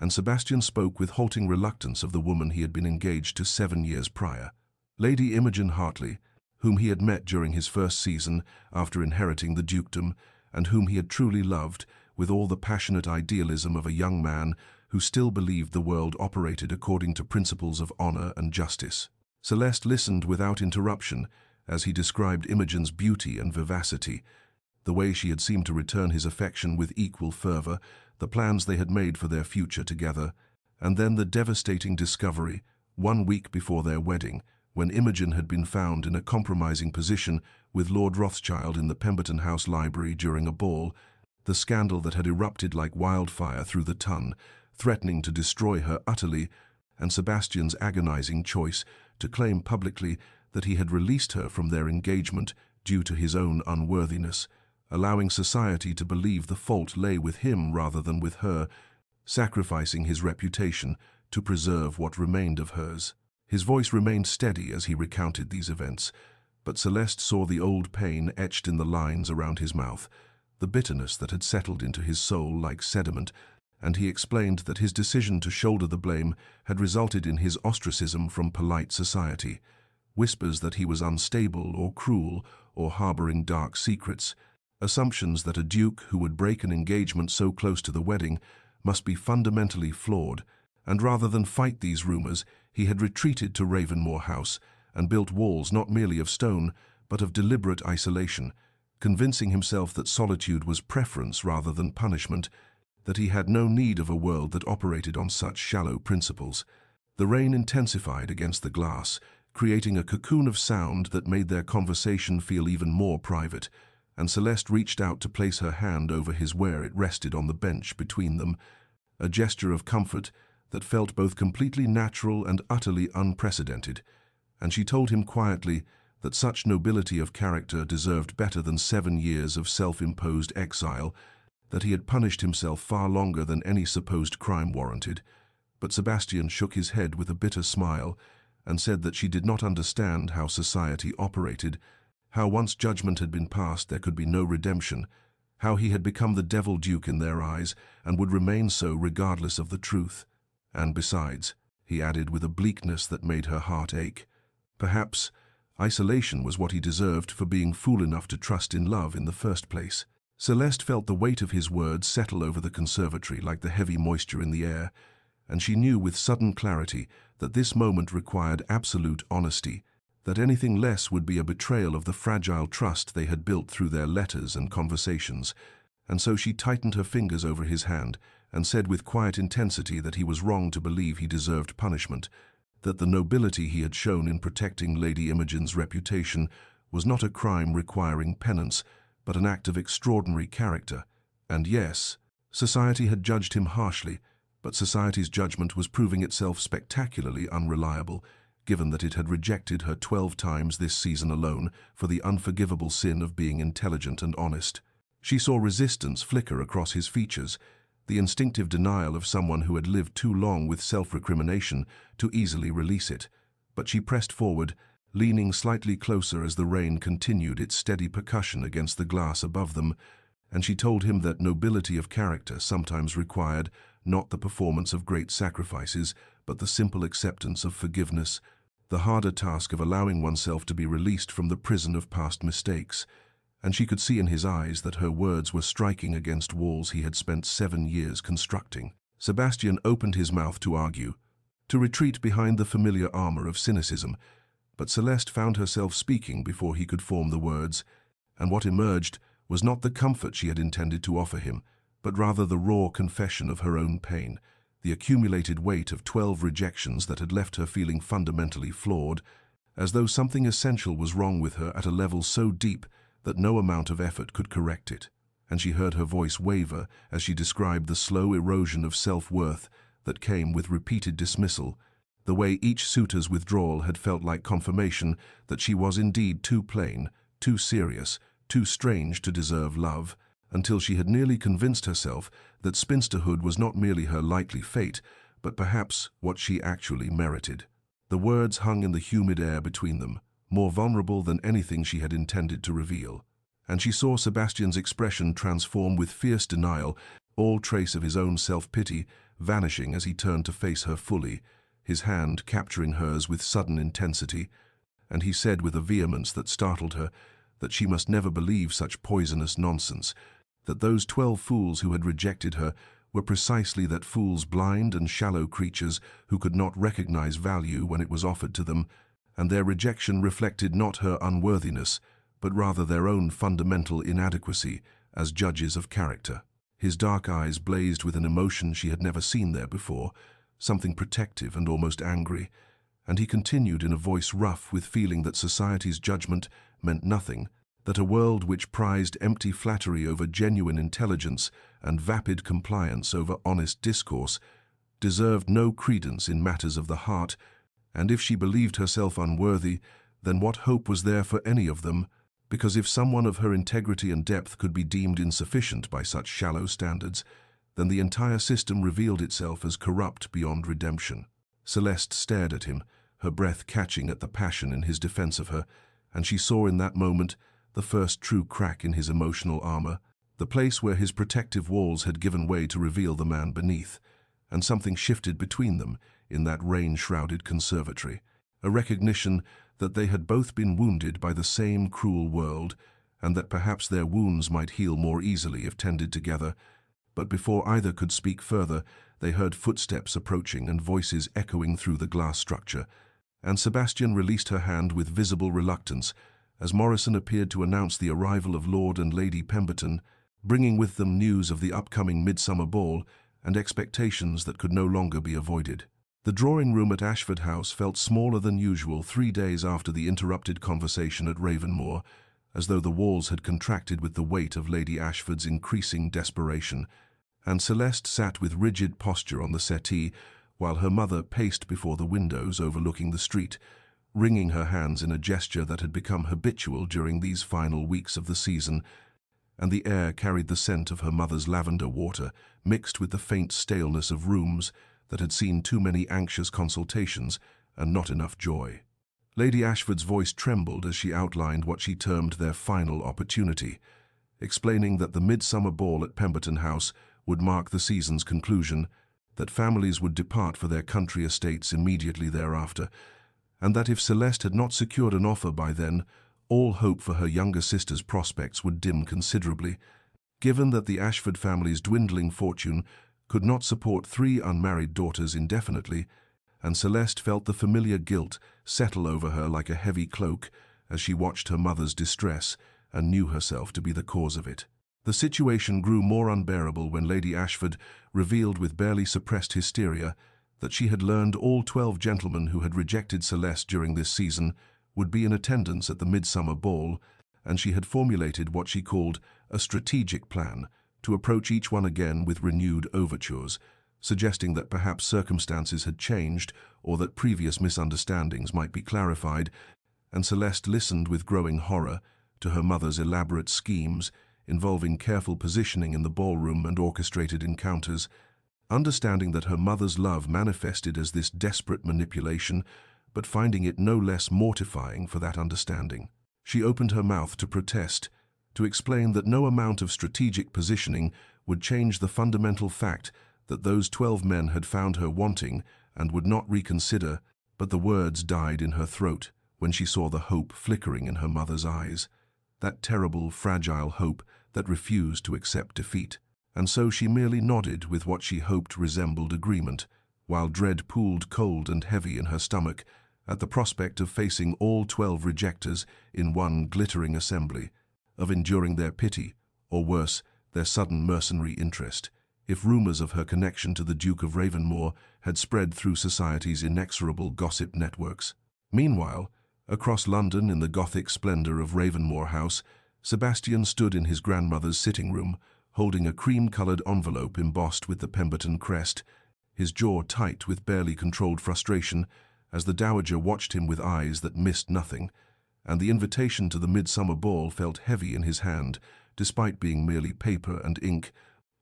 and Sebastian spoke with halting reluctance of the woman he had been engaged to 7 years prior. Lady Imogen Hartley, whom he had met during his first season after inheriting the dukedom, and whom he had truly loved with all the passionate idealism of a young man who still believed the world operated according to principles of honor and justice. Celeste listened without interruption as he described Imogen's beauty and vivacity, the way she had seemed to return his affection with equal fervor, the plans they had made for their future together, and then the devastating discovery, 1 week before their wedding, when Imogen had been found in a compromising position with Lord Rothschild in the Pemberton House library during a ball, the scandal that had erupted like wildfire through the ton, threatening to destroy her utterly, and Sebastian's agonizing choice to claim publicly that he had released her from their engagement due to his own unworthiness, allowing society to believe the fault lay with him rather than with her, sacrificing his reputation to preserve what remained of hers. His voice remained steady as he recounted these events, but Celeste saw the old pain etched in the lines around his mouth, the bitterness that had settled into his soul like sediment, and he explained that his decision to shoulder the blame had resulted in his ostracism from polite society. Whispers that he was unstable or cruel or harboring dark secrets, assumptions that a duke who would break an engagement so close to the wedding must be fundamentally flawed, and rather than fight these rumors, he had retreated to Ravenmoor House and built walls not merely of stone, but of deliberate isolation, convincing himself that solitude was preference rather than punishment, that he had no need of a world that operated on such shallow principles. The rain intensified against the glass, creating a cocoon of sound that made their conversation feel even more private, and Celeste reached out to place her hand over his where it rested on the bench between them, a gesture of comfort that felt both completely natural and utterly unprecedented, and she told him quietly that such nobility of character deserved better than 7 years of self-imposed exile, that he had punished himself far longer than any supposed crime warranted. But Sebastian shook his head with a bitter smile and said that she did not understand how society operated, how once judgment had been passed there could be no redemption, how he had become the devil duke in their eyes and would remain so regardless of the truth. And besides, he added with a bleakness that made her heart ache, perhaps isolation was what he deserved for being fool enough to trust in love in the first place. Celeste felt the weight of his words settle over the conservatory like the heavy moisture in the air, and she knew with sudden clarity that this moment required absolute honesty, that anything less would be a betrayal of the fragile trust they had built through their letters and conversations, and so she tightened her fingers over his hand and said with quiet intensity that he was wrong to believe he deserved punishment, that the nobility he had shown in protecting Lady Imogen's reputation was not a crime requiring penance, but an act of extraordinary character. And yes, society had judged him harshly, but society's judgment was proving itself spectacularly unreliable, given that it had rejected her 12 times this season alone for the unforgivable sin of being intelligent and honest. She saw resistance flicker across his features, the instinctive denial of someone who had lived too long with self-recrimination to easily release it, but she pressed forward, leaning slightly closer as the rain continued its steady percussion against the glass above them, and she told him that nobility of character sometimes required not the performance of great sacrifices, but the simple acceptance of forgiveness, the harder task of allowing oneself to be released from the prison of past mistakes. And she could see in his eyes that her words were striking against walls he had spent 7 years constructing. Sebastian opened his mouth to argue, to retreat behind the familiar armor of cynicism, but Celeste found herself speaking before he could form the words, and what emerged was not the comfort she had intended to offer him, but rather the raw confession of her own pain, the accumulated weight of 12 rejections that had left her feeling fundamentally flawed, as though something essential was wrong with her at a level so deep that no amount of effort could correct it. And she heard her voice waver as she described the slow erosion of self-worth that came with repeated dismissal, the way each suitor's withdrawal had felt like confirmation that she was indeed too plain, too serious, too strange to deserve love, until she had nearly convinced herself that spinsterhood was not merely her likely fate, but perhaps what she actually merited. The words hung in the humid air between them, more vulnerable than anything she had intended to reveal. And she saw Sebastian's expression transform with fierce denial, all trace of his own self-pity vanishing as he turned to face her fully, his hand capturing hers with sudden intensity, and he said with a vehemence that startled her that she must never believe such poisonous nonsense, that those 12 fools who had rejected her were precisely that fools, blind and shallow creatures who could not recognize value when it was offered to them, and their rejection reflected not her unworthiness, but rather their own fundamental inadequacy as judges of character. His dark eyes blazed with an emotion she had never seen there before, something protective and almost angry, and he continued in a voice rough with feeling that society's judgment meant nothing, that a world which prized empty flattery over genuine intelligence and vapid compliance over honest discourse deserved no credence in matters of the heart, and if she believed herself unworthy, then what hope was there for any of them? Because if someone of her integrity and depth could be deemed insufficient by such shallow standards, then the entire system revealed itself as corrupt beyond redemption. Celeste stared at him, her breath catching at the passion in his defense of her, and she saw in that moment the first true crack in his emotional armor, the place where his protective walls had given way to reveal the man beneath, and something shifted between them in that rain-shrouded conservatory, a recognition that they had both been wounded by the same cruel world, and that perhaps their wounds might heal more easily if tended together. But before either could speak further, they heard footsteps approaching and voices echoing through the glass structure, and Sebastian released her hand with visible reluctance as Morrison appeared to announce the arrival of Lord and Lady Pemberton, bringing with them news of the upcoming midsummer ball and expectations that could no longer be avoided. The drawing room at Ashford House felt smaller than usual 3 days after the interrupted conversation at Ravenmoor, as though the walls had contracted with the weight of Lady Ashford's increasing desperation, and Celeste sat with rigid posture on the settee while her mother paced before the windows overlooking the street, wringing her hands in a gesture that had become habitual during these final weeks of the season, and the air carried the scent of her mother's lavender water, mixed with the faint staleness of rooms that had seen too many anxious consultations and not enough joy. Lady Ashford's voice trembled as she outlined what she termed their final opportunity, explaining that the midsummer ball at Pemberton House would mark the season's conclusion, that families would depart for their country estates immediately thereafter, and that if Celeste had not secured an offer by then, all hope for her younger sister's prospects would dim considerably, given that the Ashford family's dwindling fortune could not support 3 unmarried daughters indefinitely, and Celeste felt the familiar guilt settle over her like a heavy cloak as she watched her mother's distress and knew herself to be the cause of it. The situation grew more unbearable when Lady Ashford revealed with barely suppressed hysteria that she had learned all 12 gentlemen who had rejected Celeste during this season would be in attendance at the midsummer ball, and she had formulated what she called a strategic plan to approach each one again with renewed overtures, suggesting that perhaps circumstances had changed or that previous misunderstandings might be clarified, and Celeste listened with growing horror to her mother's elaborate schemes involving careful positioning in the ballroom and orchestrated encounters, understanding that her mother's love manifested as this desperate manipulation, but finding it no less mortifying for that understanding. She opened her mouth to protest, to explain that no amount of strategic positioning would change the fundamental fact that those 12 men had found her wanting and would not reconsider, but the words died in her throat when she saw the hope flickering in her mother's eyes, that terrible, fragile hope that refused to accept defeat. And so she merely nodded with what she hoped resembled agreement, while dread pooled cold and heavy in her stomach at the prospect of facing all 12 rejectors in one glittering assembly, of enduring their pity, or worse, their sudden mercenary interest, if rumors of her connection to the Duke of Ravenmoor had spread through society's inexorable gossip networks. Meanwhile, across London in the Gothic splendor of Ravenmoor House, Sebastian stood in his grandmother's sitting room, holding a cream-colored envelope embossed with the Pemberton crest, his jaw tight with barely controlled frustration as the dowager watched him with eyes that missed nothing, and the invitation to the midsummer ball felt heavy in his hand, despite being merely paper and ink,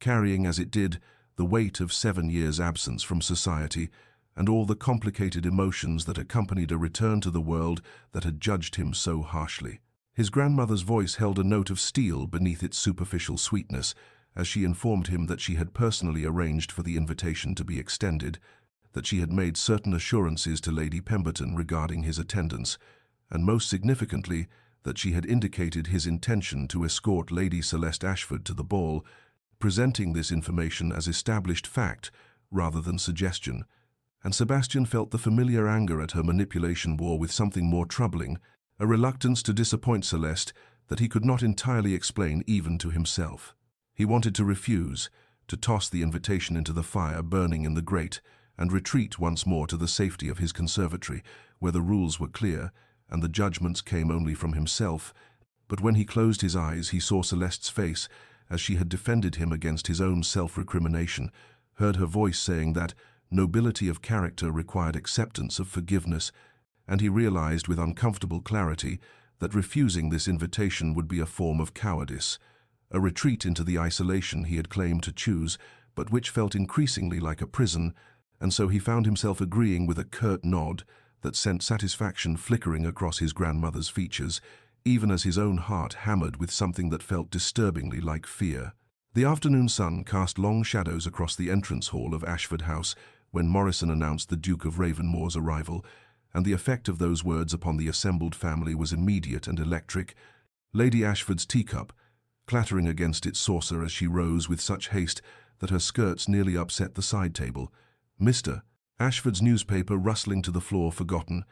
carrying as it did the weight of 7 years' absence from society and all the complicated emotions that accompanied a return to the world that had judged him so harshly. His grandmother's voice held a note of steel beneath its superficial sweetness as she informed him that she had personally arranged for the invitation to be extended, that she had made certain assurances to Lady Pemberton regarding his attendance, and most significantly, that she had indicated his intention to escort Lady Celeste Ashford to the ball, presenting this information as established fact rather than suggestion. And Sebastian felt the familiar anger at her manipulation war with something more troubling, a reluctance to disappoint Celeste that he could not entirely explain even to himself. He wanted to refuse, to toss the invitation into the fire burning in the grate, and retreat once more to the safety of his conservatory, where the rules were clear, and the judgments came only from himself. But when he closed his eyes, he saw Celeste's face, as she had defended him against his own self-recrimination, heard her voice saying that nobility of character required acceptance of forgiveness, and he realized with uncomfortable clarity that refusing this invitation would be a form of cowardice, a retreat into the isolation he had claimed to choose, but which felt increasingly like a prison, and so he found himself agreeing with a curt nod that sent satisfaction flickering across his grandmother's features, even as his own heart hammered with something that felt disturbingly like fear. The afternoon sun cast long shadows across the entrance hall of Ashford House when Morrison announced the Duke of Ravenmoor's arrival, and the effect of those words upon the assembled family was immediate and electric. Lady Ashford's teacup, clattering against its saucer as she rose with such haste that her skirts nearly upset the side table, Mr. Ashford's newspaper rustling to the floor forgotten,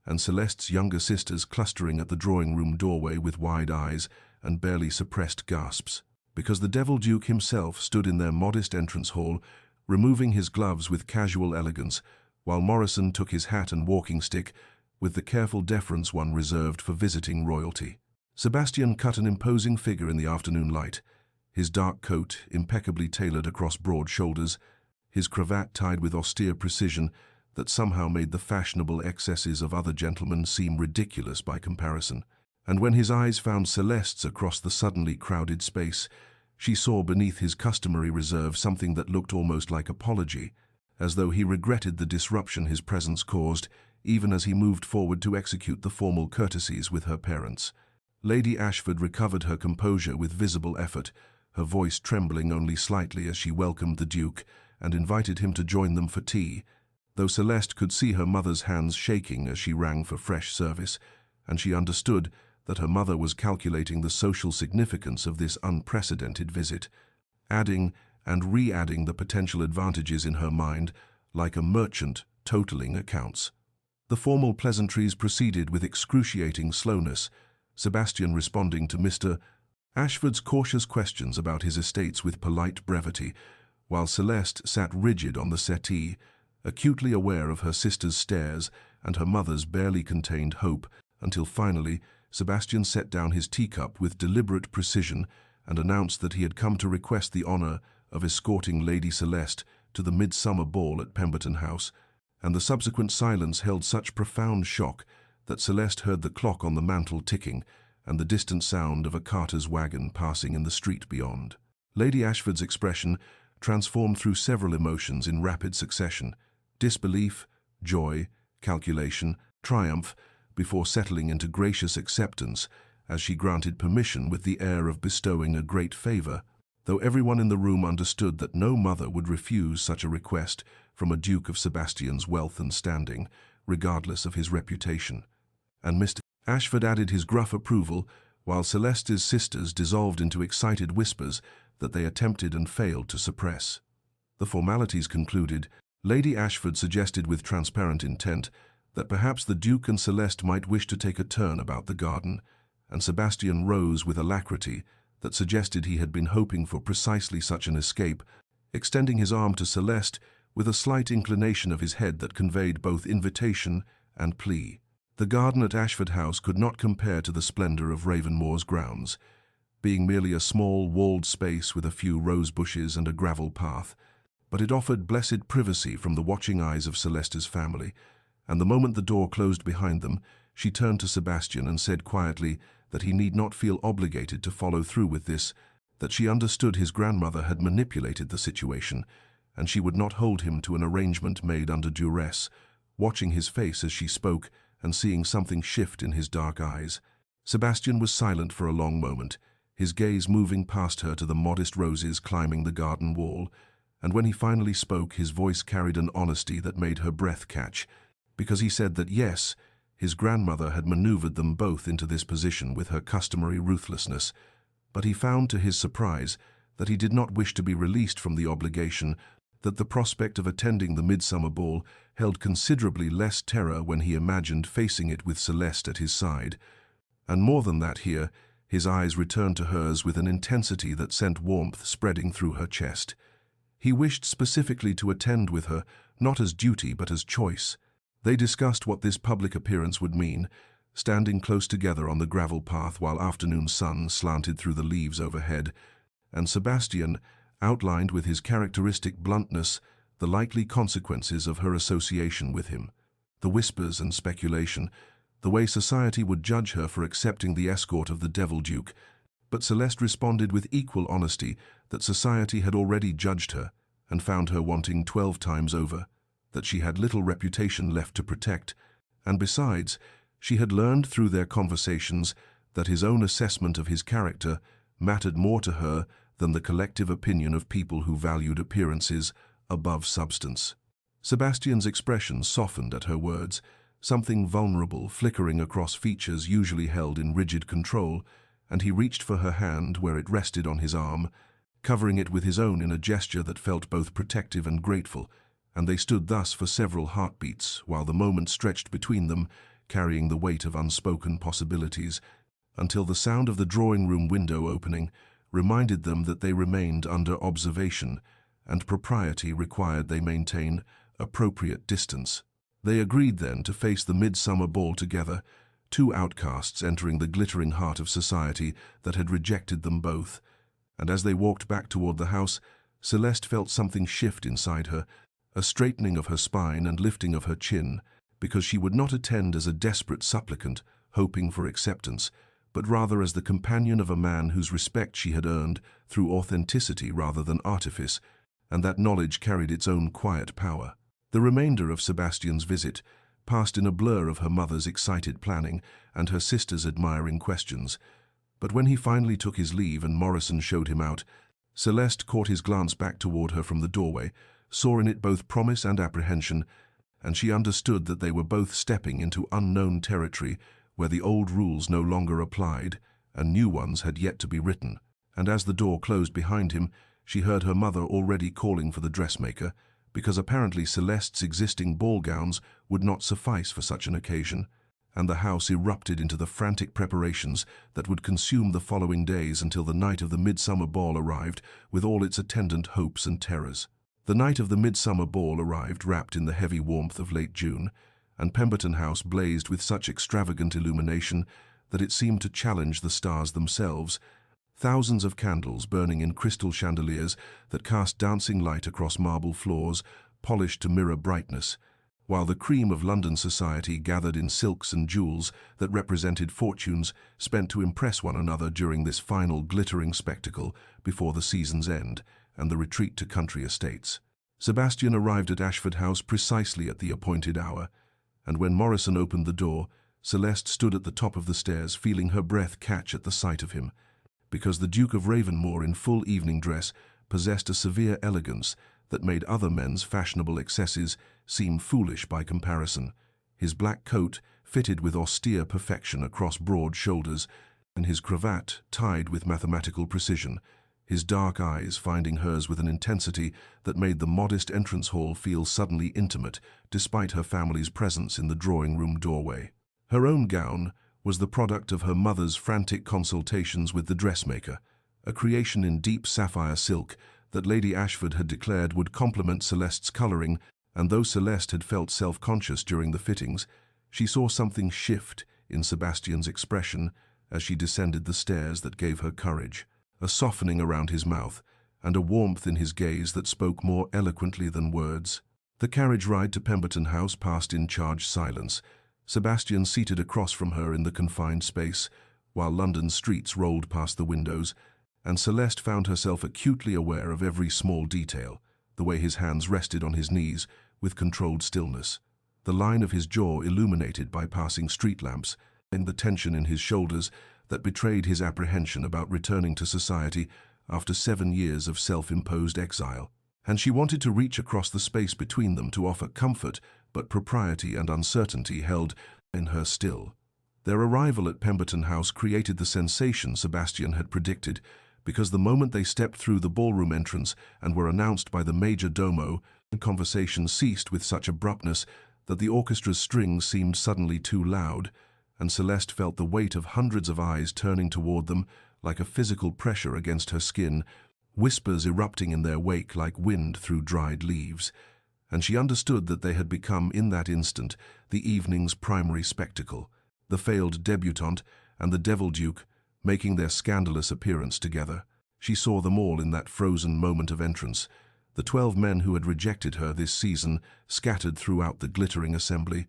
and Celeste's younger sisters clustering at the drawing-room doorway with wide eyes and barely suppressed gasps, because the Devil Duke himself stood in their modest entrance hall, removing his gloves with casual elegance, while Morrison took his hat and walking stick with the careful deference one reserved for visiting royalty. Sebastian cut an imposing figure in the afternoon light, his dark coat impeccably tailored across broad shoulders, his cravat tied with austere precision that somehow made the fashionable excesses of other gentlemen seem ridiculous by comparison. And when his eyes found Celeste's across the suddenly crowded space, she saw beneath his customary reserve something that looked almost like apology, as though he regretted the disruption his presence caused, even as he moved forward to execute the formal courtesies with her parents. Lady Ashford recovered her composure with visible effort, her voice trembling only slightly as she welcomed the Duke and invited him to join them for tea, though Celeste could see her mother's hands shaking as she rang for fresh service, and she understood that her mother was calculating the social significance of this unprecedented visit, adding and re-adding the potential advantages in her mind like a merchant totaling accounts. The formal pleasantries proceeded with excruciating slowness, Sebastian responding to Mr. Ashford's cautious questions about his estates with polite brevity, while Celeste sat rigid on the settee, acutely aware of her sister's stares and her mother's barely contained hope, until finally Sebastian set down his teacup with deliberate precision and announced that he had come to request the honor of escorting Lady Celeste to the midsummer ball at Pemberton House, and the subsequent silence held such profound shock that Celeste heard the clock on the mantel ticking and the distant sound of a carter's wagon passing in the street beyond. Lady Ashford's expression transformed through several emotions in rapid succession: disbelief, joy, calculation, triumph, before settling into gracious acceptance as she granted permission with the air of bestowing a great favor, though everyone in the room understood that no mother would refuse such a request from a Duke of Sebastian's wealth and standing, regardless of his reputation. And Mr. Ashford added his gruff approval, while Celeste's sisters dissolved into excited whispers that they attempted and failed to suppress. The formalities concluded, Lady Ashford suggested with transparent intent that perhaps the Duke and Celeste might wish to take a turn about the garden, and Sebastian rose with alacrity that suggested he had been hoping for precisely such an escape, extending his arm to Celeste with a slight inclination of his head that conveyed both invitation and plea. The garden at Ashford House could not compare to the splendor of Ravenmoor's grounds, being merely a small, walled space with a few rose bushes and a gravel path, but it offered blessed privacy from the watching eyes of Celeste's family, and the moment the door closed behind them, she turned to Sebastian and said quietly that he need not feel obligated to follow through with this, that she understood his grandmother had manipulated the situation, and she would not hold him to an arrangement made under duress, watching his face as she spoke and seeing something shift in his dark eyes. Sebastian was silent for a long moment, his gaze moving past her to the modest roses climbing the garden wall, and when he finally spoke, his voice carried an honesty that made her breath catch, because he said that yes, his grandmother had maneuvered them both into this position with her customary ruthlessness, but he found to his surprise that he did not wish to be released from the obligation, that the prospect of attending the midsummer ball held considerably less terror when he imagined facing it with Celeste at his side. And more than that here, his eyes returned to hers with an intensity that sent warmth spreading through her chest. He wished specifically to attend with her, not as duty but as choice. They discussed what this public appearance would mean, standing close together on the gravel path while afternoon sun slanted through the leaves overhead, and Sebastian outlined with his characteristic bluntness the likely consequences of her association with him, the whispers and speculation, the way society would judge her for accepting the escort of the Devil Duke. But Celeste responded with equal honesty that society had already judged her and found her wanting 12 times over, that she had little reputation left to protect, and besides, she had learned through their conversations that his own assessment of his character mattered more to her than the collective opinion of people who valued appearances above substance. Sebastian's expression softened at her words, something vulnerable flickering across features usually held in rigid control, and he reached for her hand where it rested on his arm, covering it with his own in a gesture that felt both protective and grateful, and they stood thus for several heartbeats while the moment stretched between them, carrying the weight of unspoken possibilities, until the sound of the drawing-room window opening reminded them that they remained under observation, and propriety required they maintain appropriate distance. They agreed then to face the midsummer ball together, two outcasts entering the glittering heart of society that had rejected them both, and as they walked back toward the house, Celeste felt something shift inside her, a straightening of her spine and lifting of her chin, because she would not attend as a desperate supplicant, hoping for acceptance, but rather as the companion of a man whose respect she had earned through authenticity rather than artifice, and that knowledge carried its own quiet power. The remainder of Sebastian's visit passed in a blur of her mother's excited planning and her sister's admiring questions, but when he finally took his leave and Morrison showed him out, Celeste caught his glance back toward her from the doorway, saw in it both promise and apprehension, and she understood that they were both stepping into unknown territory where the old rules no longer applied and new ones had yet to be written. And as the door closed behind him, she heard her mother already calling for the dressmaker, because apparently Celeste's existing ball gowns would not suffice for such an occasion, and the house erupted into the frantic preparations that would consume the following days until the night of the midsummer ball arrived with all its attendant hopes and terrors. The night of the midsummer ball arrived wrapped in the heavy warmth of late June, and Pemberton House blazed with such extravagant illumination that it seemed to challenge the stars themselves, thousands of candles burning in crystal chandeliers that cast dancing light across marble floors, polished to mirror brightness, while the cream of London society gathered in silks and jewels that represented fortunes spent to impress one another during this final glittering spectacle before the season's end and the retreat to country estates. Sebastian arrived at Ashford House precisely at the appointed hour, and when Morrison opened the door, Celeste stood at the top of the stairs, feeling her breath catch at the sight of him, because the Duke of Ravenmoor in full evening dress possessed a severe elegance that made other men's fashionable excesses seem foolish by comparison. His black coat fitted with austere perfection across broad shoulders, and his cravat tied with mathematical precision, his dark eyes finding hers with an intensity that made the modest entrance hall feel suddenly intimate, despite her family's presence in the drawing-room doorway. Her own gown was the product of her mother's frantic consultations with the dressmaker, a creation in deep sapphire silk that Lady Ashford had declared would complement Celeste's colouring, and though Celeste had felt self-conscious during the fittings, she saw something shift in Sebastian's expression as she descended the stairs that gave her courage, a softening around his mouth, and a warmth in his gaze that spoke more eloquently than words. The carriage ride to Pemberton House passed in charged silence, Sebastian seated across from her in the confined space, while London's streets rolled past the windows, and Celeste found herself acutely aware of every small detail, the way his hands rested on his knees with controlled stillness, the line of his jaw illuminated by passing street lamps, and the tension in his shoulders that betrayed his apprehension about returning to society after 7 years of self-imposed exile. And she wanted to reach across the space between them to offer comfort, but propriety and uncertainty held in her still. Their arrival at Pemberton House created the sensation Sebastian had predicted, because the moment they stepped through the ballroom entrance and were announced by the major domo, the conversation ceased with such abruptness that the orchestra's strings seemed suddenly too loud, and Celeste felt the weight of hundreds of eyes turning toward them like a physical pressure against her skin, whispers erupting in their wake like wind through dried leaves. And she understood that they had become, in that instant, the evening's primary spectacle, the failed debutante and the devil duke making their scandalous appearance together. She saw them all in that frozen moment of entrance, the 12 men who had rejected her this season scattered throughout the glittering assembly.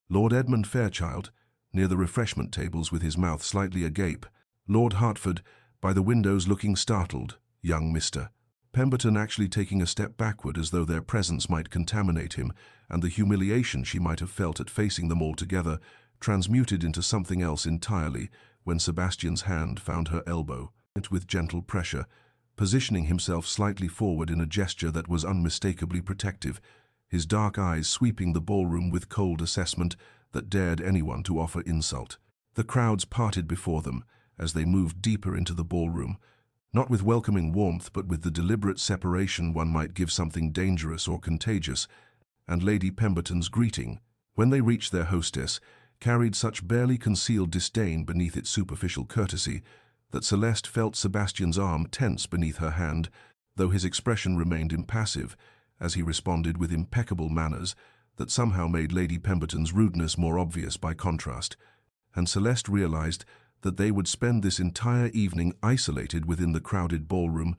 Lord Edmund Fairchild, near the refreshment tables with his mouth slightly agape, Lord Hertford, by the windows looking startled, young Mr. Pemberton actually taking a step backward as though their presence might contaminate him, and the humiliation she might have felt at facing them all together transmuted into something else entirely when Sebastian's hand found her elbow, with gentle pressure, positioning himself slightly forward in a gesture that was unmistakably protective, his dark eyes sweeping the ballroom with cold assessment that dared anyone to offer insult. The crowds parted before them as they moved deeper into the ballroom, not with welcoming warmth but with the deliberate separation one might give something dangerous or contagious, and Lady Pemberton's greeting, when they reached their hostess, carried such barely concealed disdain beneath its superficial courtesy that Celeste felt Sebastian's arm tense beneath her hand, though his expression remained impassive as he responded with impeccable manners that somehow made Lady Pemberton's rudeness more obvious by contrast, and Celeste realized that they would spend this entire evening isolated within the crowded ballroom,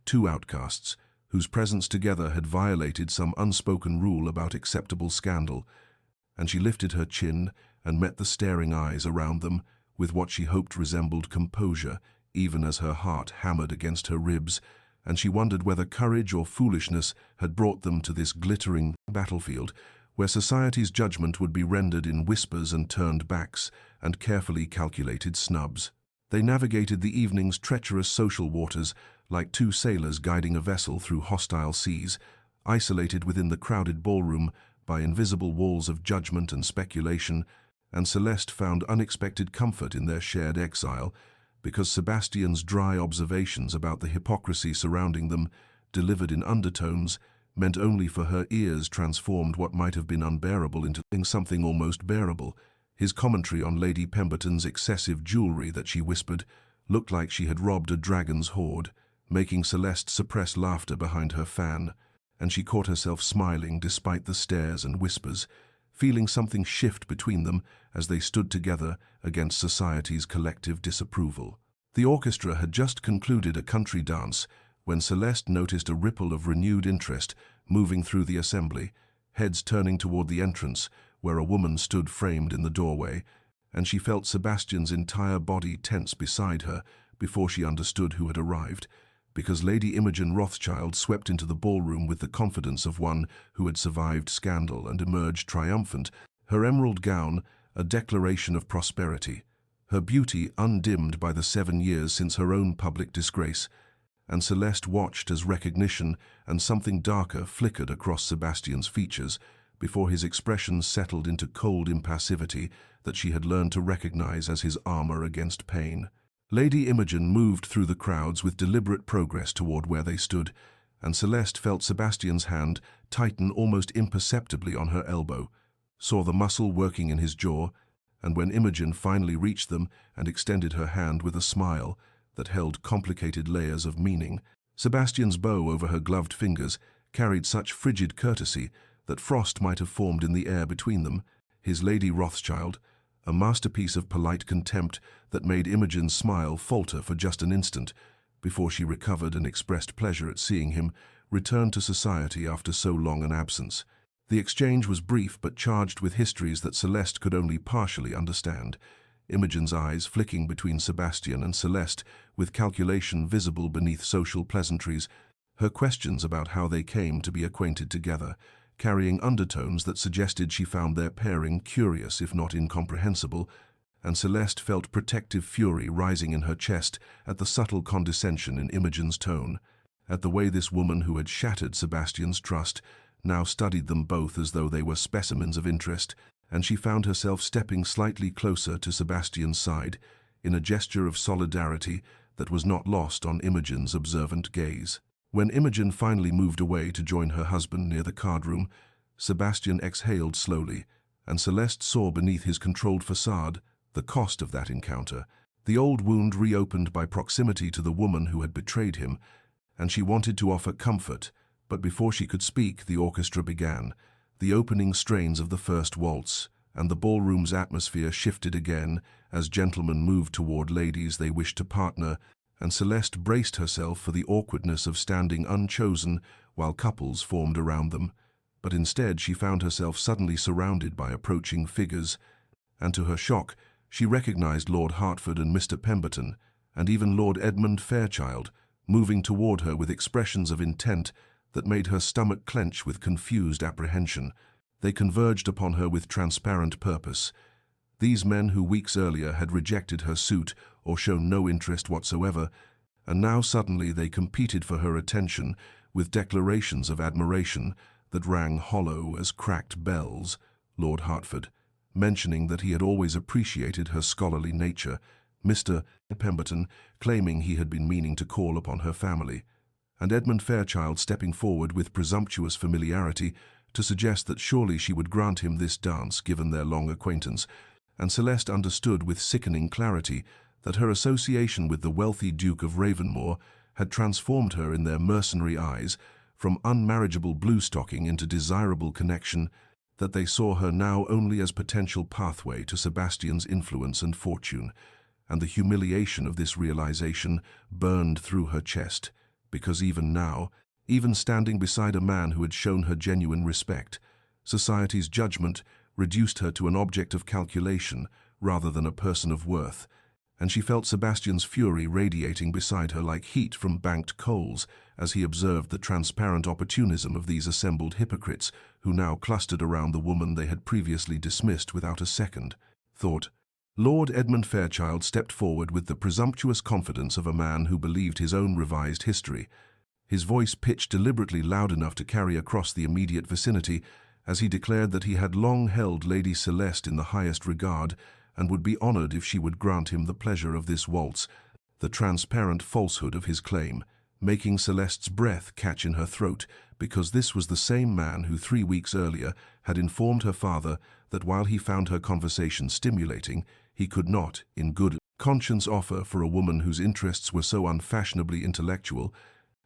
2 outcasts, whose presence together had violated some unspoken rule about acceptable scandal, and she lifted her chin and met the staring eyes around them with what she hoped resembled composure, even as her heart hammered against her ribs, and she wondered whether courage or foolishness had brought them to this glittering battlefield, where society's judgment would be rendered in whispers and turned backs and carefully calculated snubs. They navigated the evening's treacherous social waters like 2 sailors guiding a vessel through hostile seas, isolated within the crowded ballroom by invisible walls of judgment and speculation, and Celeste found unexpected comfort in their shared exile, because Sebastian's dry observations about the hypocrisy surrounding them, delivered in undertones, meant only for her ears transformed what might have been unbearable into something almost bearable. His commentary on Lady Pemberton's excessive jewelry that she whispered looked like she had robbed a dragon's hoard, making Celeste suppress laughter behind her fan, and she caught herself smiling despite the stares and whispers, feeling something shift between them as they stood together against society's collective disapproval. The orchestra had just concluded a country dance when Celeste noticed a ripple of renewed interest moving through the assembly, heads turning toward the entrance where a woman stood framed in the doorway, and she felt Sebastian's entire body tense beside her before she understood who had arrived, because Lady Imogen Rothschild swept into the ballroom with the confidence of one who had survived scandal and emerged triumphant, her emerald gown a declaration of prosperity, her beauty undimmed by the 7 years since her own public disgrace, and Celeste watched as recognition and something darker flickered across Sebastian's features before his expression settled into cold impassivity that she had learned to recognize as his armor against pain. Lady Imogen moved through the crowds with deliberate progress toward where they stood, and Celeste felt Sebastian's hand tighten almost imperceptibly on her elbow, saw the muscle working in his jaw, and when Imogen finally reached them and extended her hand with a smile that held complicated layers of meaning, Sebastian's bow over her gloved fingers carried such frigid courtesy that frost might have formed in the air between them. His Lady Rothschild, a masterpiece of polite contempt that made Imogen's smile falter for just an instant, before she recovered and expressed pleasure at seeing him return to society after so long an absence. The exchange was brief but charged with histories that Celeste could only partially understand. Imogen's eyes flicking between Sebastian and Celeste, with calculation visible beneath social pleasantries, her questions about how they came to be acquainted together, carrying undertones that suggested she found their pairing curious if not incomprehensible, and Celeste felt protective fury rising in her chest at the subtle condescension in Imogen's tone, at the way this woman who had shattered Sebastian's trust now studied them both as though they were specimens of interest, and she found herself stepping slightly closer to Sebastian's side in a gesture of solidarity that was not lost on Imogen's observant gaze. When Imogen finally moved away to join her husband near the card-room, Sebastian exhaled slowly, and Celeste saw beneath his controlled facade the cost of that encounter, the old wound reopened by proximity to the woman who had betrayed him, and she wanted to offer comfort, but before she could speak, the orchestra began. The opening strains of the first waltz, and the ballroom's atmosphere shifted again as gentlemen moved toward ladies they wished to partner, and Celeste braced herself for the awkwardness of standing unchosen while couples formed around them. But instead she found herself suddenly surrounded by approaching figures, and to her shock she recognized Lord Hertford and Mr. Pemberton, and even Lord Edmund Fairchild, moving toward her with expressions of intent that made her stomach clench with confused apprehension. They converged upon her with transparent purpose. These men who weeks earlier had rejected her suit or shown no interest whatsoever, and now suddenly they competed for her attention with declarations of admiration that rang hollow as cracked bells. Lord Hertford, mentioning that he had always appreciated her scholarly nature, Mr. Pemberton claiming he had been meaning to call upon her family, and Edmund Fairchild stepping forward with presumptuous familiarity to suggest that surely she would grant him this dance given their long acquaintance, and Celeste understood with sickening clarity that her association with the wealthy Duke of Ravenmoor had transformed her in their mercenary eyes from unmarriageable blue-stocking into desirable connection, that they saw her now only as potential pathway to Sebastian's influence and fortune, and the humiliation of this realization burned through her chest, because even now, even standing beside a man who had shown her genuine respect, society's judgment reduced her to an object of calculation rather than a person of worth, and she felt Sebastian's fury radiating beside her like heat from banked coals as he observed the transparent opportunism of these assembled hypocrites who now clustered around the woman they had previously dismissed without a second thought. Lord Edmund Fairchild stepped forward with the presumptuous confidence of a man who believed his own revised history, his voice pitched deliberately loud enough to carry across the immediate vicinity, as he declared that he had long held Lady Celeste in the highest regard and would be honored if she would grant him the pleasure of this waltz, the transparent falsehood of his claim making Celeste's breath catch in her throat, because this was the same man who 3 weeks earlier had informed her father that while he found her conversation stimulating, he could not, in good conscience, offer for a woman whose interests were so unfashionably intellectual,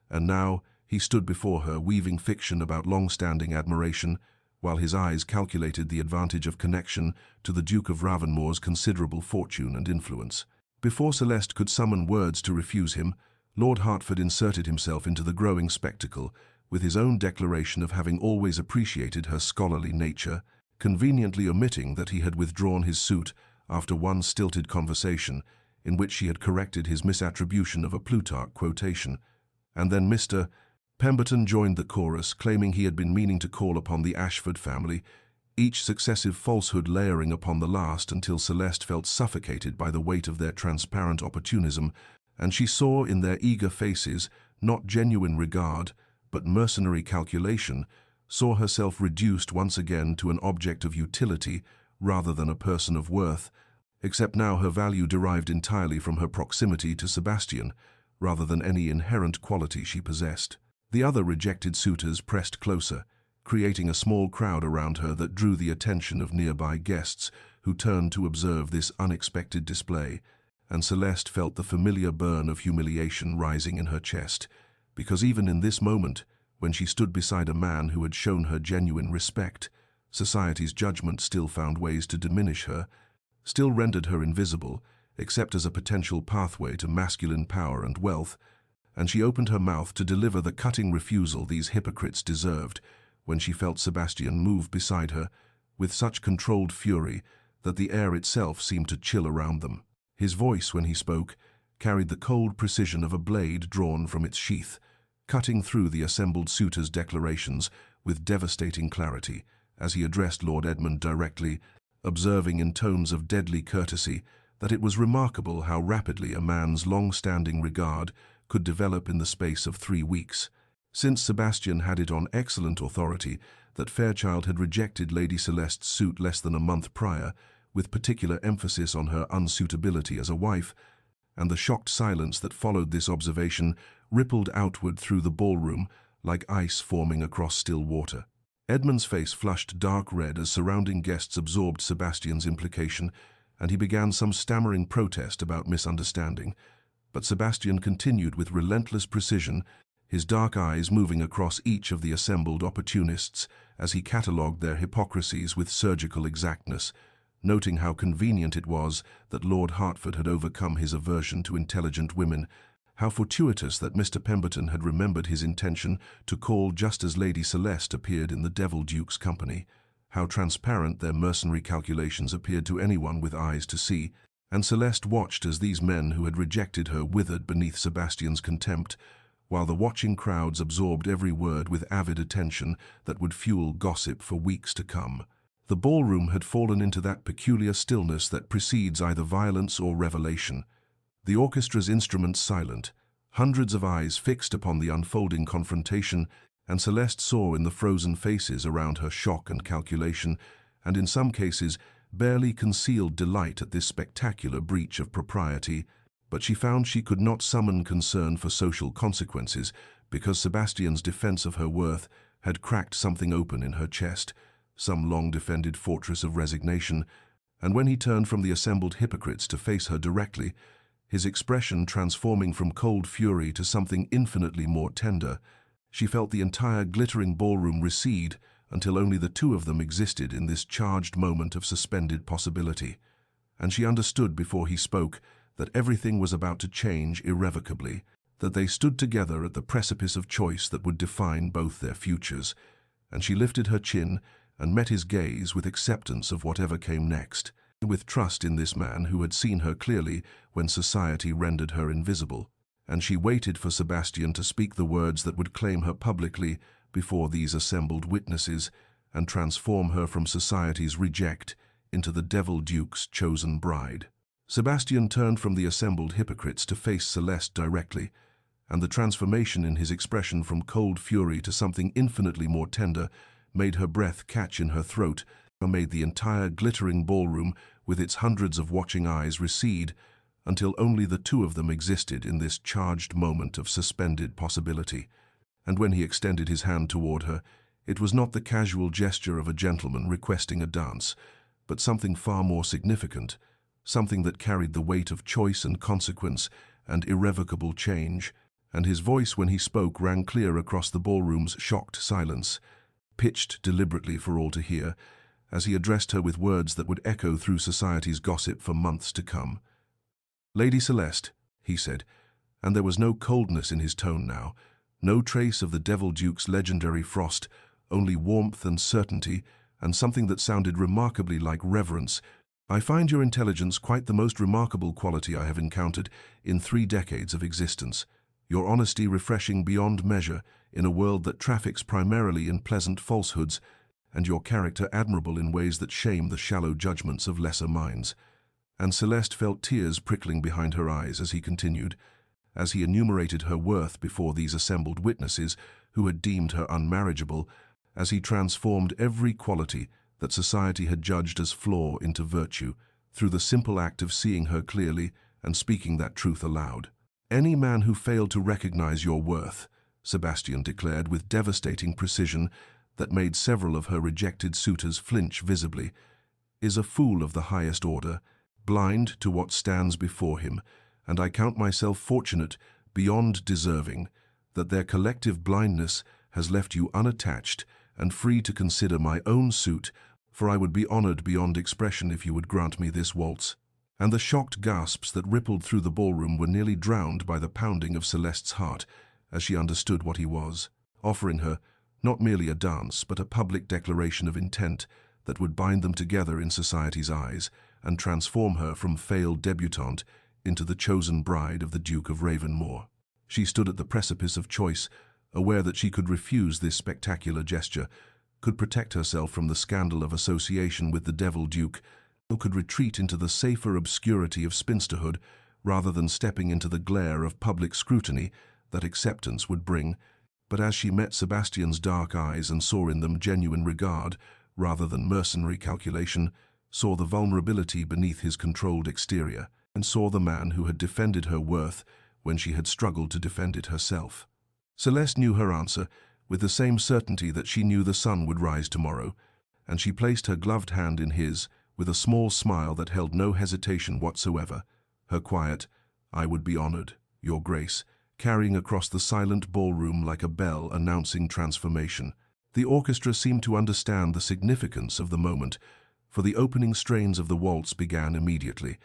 and now he stood before her weaving fiction about long-standing admiration, while his eyes calculated the advantage of connection to the Duke of Ravenmoor's considerable fortune and influence. Before Celeste could summon words to refuse him, Lord Hertford inserted himself into the growing spectacle with his own declaration of having always appreciated her scholarly nature, conveniently omitting that he had withdrawn his suit after one stilted conversation in which she had corrected his misattribution of a Plutarch quotation. And then Mr. Pemberton joined the chorus, claiming he had been meaning to call upon the Ashford family, each successive falsehood layering upon the last until Celeste felt suffocated by the weight of their transparent opportunism, and she saw in their eager faces not genuine regard, but mercenary calculation, saw herself reduced once again to an object of utility rather than a person of worth, except now her value derived entirely from her proximity to Sebastian, rather than any inherent quality she possessed. The other rejected suitors pressed closer, creating a small crowd around her that drew the attention of nearby guests who turned to observe this unexpected display, and Celeste felt the familiar burn of humiliation rising in her chest, because even in this moment, when she stood beside a man who had shown her genuine respect, society's judgment still found ways to diminish her, still rendered her invisible, except as a potential pathway to masculine power and wealth, and she opened her mouth to deliver the cutting refusal these hypocrites deserved when she felt Sebastian move beside her with such controlled fury that the air itself seemed to chill around them. His voice, when he spoke, carried the cold precision of a blade drawn from its sheath, cutting through the assembled suitors' declarations with devastating clarity as he addressed Lord Edmund directly, observing in tones of deadly courtesy that it was remarkable how rapidly a man's long-standing regard could develop in the space of 3 weeks, since Sebastian had it on excellent authority that Fairchild had rejected Lady Celeste's suit less than a month prior, with particular emphasis on her unsuitability as a wife, and the shocked silence that followed this observation rippled outward through the ballroom like ice forming across still water. Edmund's face flushed dark red as surrounding guests absorbed Sebastian's implication, and he began some stammering protest about misunderstanding. But Sebastian continued with relentless precision, his dark eyes moving across each of the assembled opportunists as he catalogued their hypocrisies with surgical exactness, noting how convenient it was that Lord Hertford had overcome his aversion to intelligent women, how fortuitous that Mr. Pemberton had remembered his intention to call just as Lady Celeste appeared in the Devil Duke's company, how transparent their mercenary calculations appeared to anyone with eyes to see, and Celeste watched as these men who had rejected her withered beneath Sebastian's contempt, while the watching crowds absorbed every word with avid attention that would fuel gossip for weeks to come. The ballroom had fallen into that peculiar stillness that precedes either violence or revelation. The orchestra's instruments silent, hundreds of eyes fixed upon the unfolding confrontation, and Celeste saw in the frozen faces around her shock and calculation, and in some cases barely concealed delight at this spectacular breach of propriety, but she found she could not summon concern for social consequences because Sebastian's defense of her worth had cracked something open in her chest, some long-defended fortress of resignation, and when he turned from the assembled hypocrites to face her directly, his expression transforming from cold fury to something infinitely more tender, she felt the entire glittering ballroom recede until only the two of them existed in this charged moment of suspended possibility, and she understood before he spoke that everything was about to change irrevocably, that they stood together at the precipice of choice that would define both their futures, and she lifted her chin and met his gaze with acceptance of whatever came next, with trust in this man who had seen her clearly when society rendered her invisible, and she waited for Sebastian to speak the words that would claim her publicly before these assembled witnesses and transform her from society's reject into the Devil Duke's chosen bride. Sebastian turned from the assembled hypocrites to face Celeste directly, and the transformation in his expression from cold fury to something infinitely more tender made her breath catch in her throat, and made the entire glittering ballroom with its hundreds of watching eyes recede until only the two of them existed in this charged moment of suspended possibility. And when he extended his hand toward her, it was not the casual gesture of a gentleman requesting a dance, but something far more significant, something that carried the weight of choice and consequence and irrevocable change, and his voice when he spoke rang clear across the ballroom's shocked silence, pitched deliberately for all to hear, as he addressed her with words that would echo through society's gossip for months to come. "Lady Celeste," he said, and there was no coldness in his tone now, no trace of the Devil Duke's legendary frost, only warmth and certainty, and something that sounded remarkably like reverence. "I find your intelligence quite the most remarkable quality I have encountered in 3 decades of existence, your honesty refreshing beyond measure in a world that traffics primarily in pleasant falsehoods, and your character admirable in ways that shame the shallow judgments of lesser minds." And Celeste felt tears prickling behind her eyes as he continued, as he enumerated her worth before these assembled witnesses who had deemed her unmarriageable, as he transformed every quality that society had judged as flaw into virtue, through the simple act of seeing her clearly and speaking that truth aloud. "Any man who failed to recognize your worth," Sebastian declared with devastating precision that made several of her rejected suitors flinch visibly, "is a fool of the highest order, blind to what stands before him, and I count myself fortunate, beyond deserving, that their collective blindness has left you unattached and free to consider my own suit, for I would be honored beyond expression if you would grant me this waltz." And the shocked gasps that rippled through the ballroom were nearly drowned by the pounding of Celeste's heart as she understood what he was, offering her not merely a dance but a public declaration of intent that would bind them together in society's eyes and transform her from failed debutante into the chosen bride of the Duke of Ravenmoor. She stood at the precipice of choice, aware that she could refuse this spectacular gesture, could protect herself from the scandal of association with the Devil Duke, or could retreat into the safer obscurity of spinsterhood rather than stepping into the glare of public scrutiny that acceptance would bring. But as she met Sebastian's dark eyes and saw in them genuine regard rather than mercenary calculation, saw the vulnerability beneath his controlled exterior, and saw the man who had defended her worth when she had struggled to defend it herself. Celeste knew her answer with the same certainty that she knew the sun would rise tomorrow, and she placed her gloved hand in his with a small smile that held no hesitation whatsoever, her quiet, "I would be honored, Your Grace," carrying across the silent ballroom like a bell announcing transformation. The orchestra seemed to understand the significance of the moment, for the opening strains of the waltz began immediately,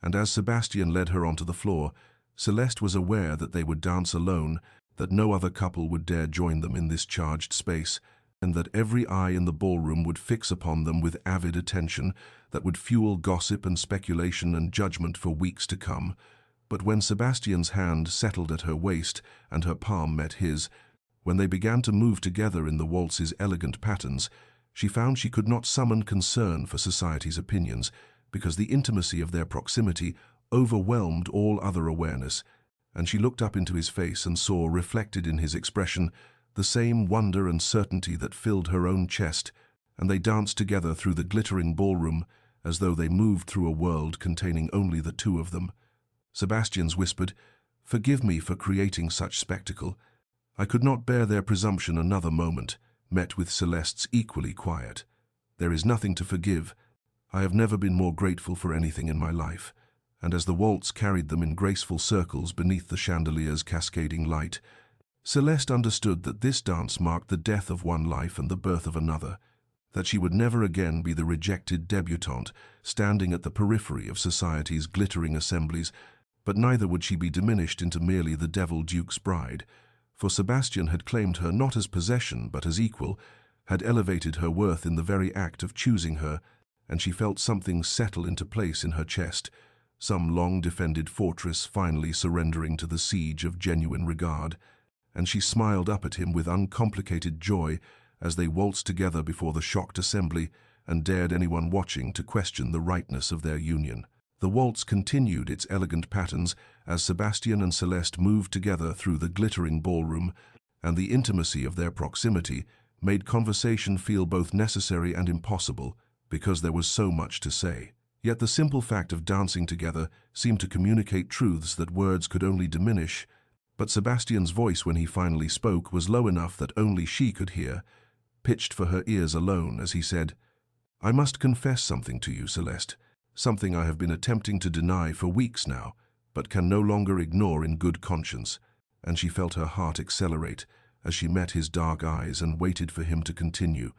and as Sebastian led her onto the floor, Celeste was aware that they would dance alone, that no other couple would dare join them in this charged space, and that every eye in the ballroom would fix upon them with avid attention that would fuel gossip and speculation and judgment for weeks to come. But when Sebastian's hand settled at her waist and her palm met his, when they began to move together in the waltz's elegant patterns, she found she could not summon concern for society's opinions, because the intimacy of their proximity overwhelmed all other awareness, and she looked up into his face and saw reflected in his expression the same wonder and certainty that filled her own chest, and they danced together through the glittering ballroom as though they moved through a world containing only the two of them. Sebastian's whispered, "Forgive me for creating such spectacle. I could not bear their presumption another moment," met with Celeste's equally quiet. "There is nothing to forgive. I have never been more grateful for anything in my life." And as the waltz carried them in graceful circles beneath the chandelier's cascading light, Celeste understood that this dance marked the death of one life and the birth of another, that she would never again be the rejected debutante standing at the periphery of society's glittering assemblies, but neither would she be diminished into merely the Devil Duke's bride, for Sebastian had claimed her not as possession but as equal, had elevated her worth in the very act of choosing her, and she felt something settle into place in her chest, some long-defended fortress finally surrendering to the siege of genuine regard, and she smiled up at him with uncomplicated joy as they waltzed together before the shocked assembly and dared anyone watching to question the rightness of their union. The waltz continued its elegant patterns as Sebastian and Celeste moved together through the glittering ballroom, and the intimacy of their proximity made conversation feel both necessary and impossible because there was so much to say. Yet the simple fact of dancing together seemed to communicate truths that words could only diminish, but Sebastian's voice when he finally spoke was low enough that only she could hear, pitched for her ears alone as he said, "I must confess something to you, Celeste, something I have been attempting to deny for weeks now, but can no longer ignore in good conscience," and she felt her heart accelerate as she met his dark eyes and waited for him to continue,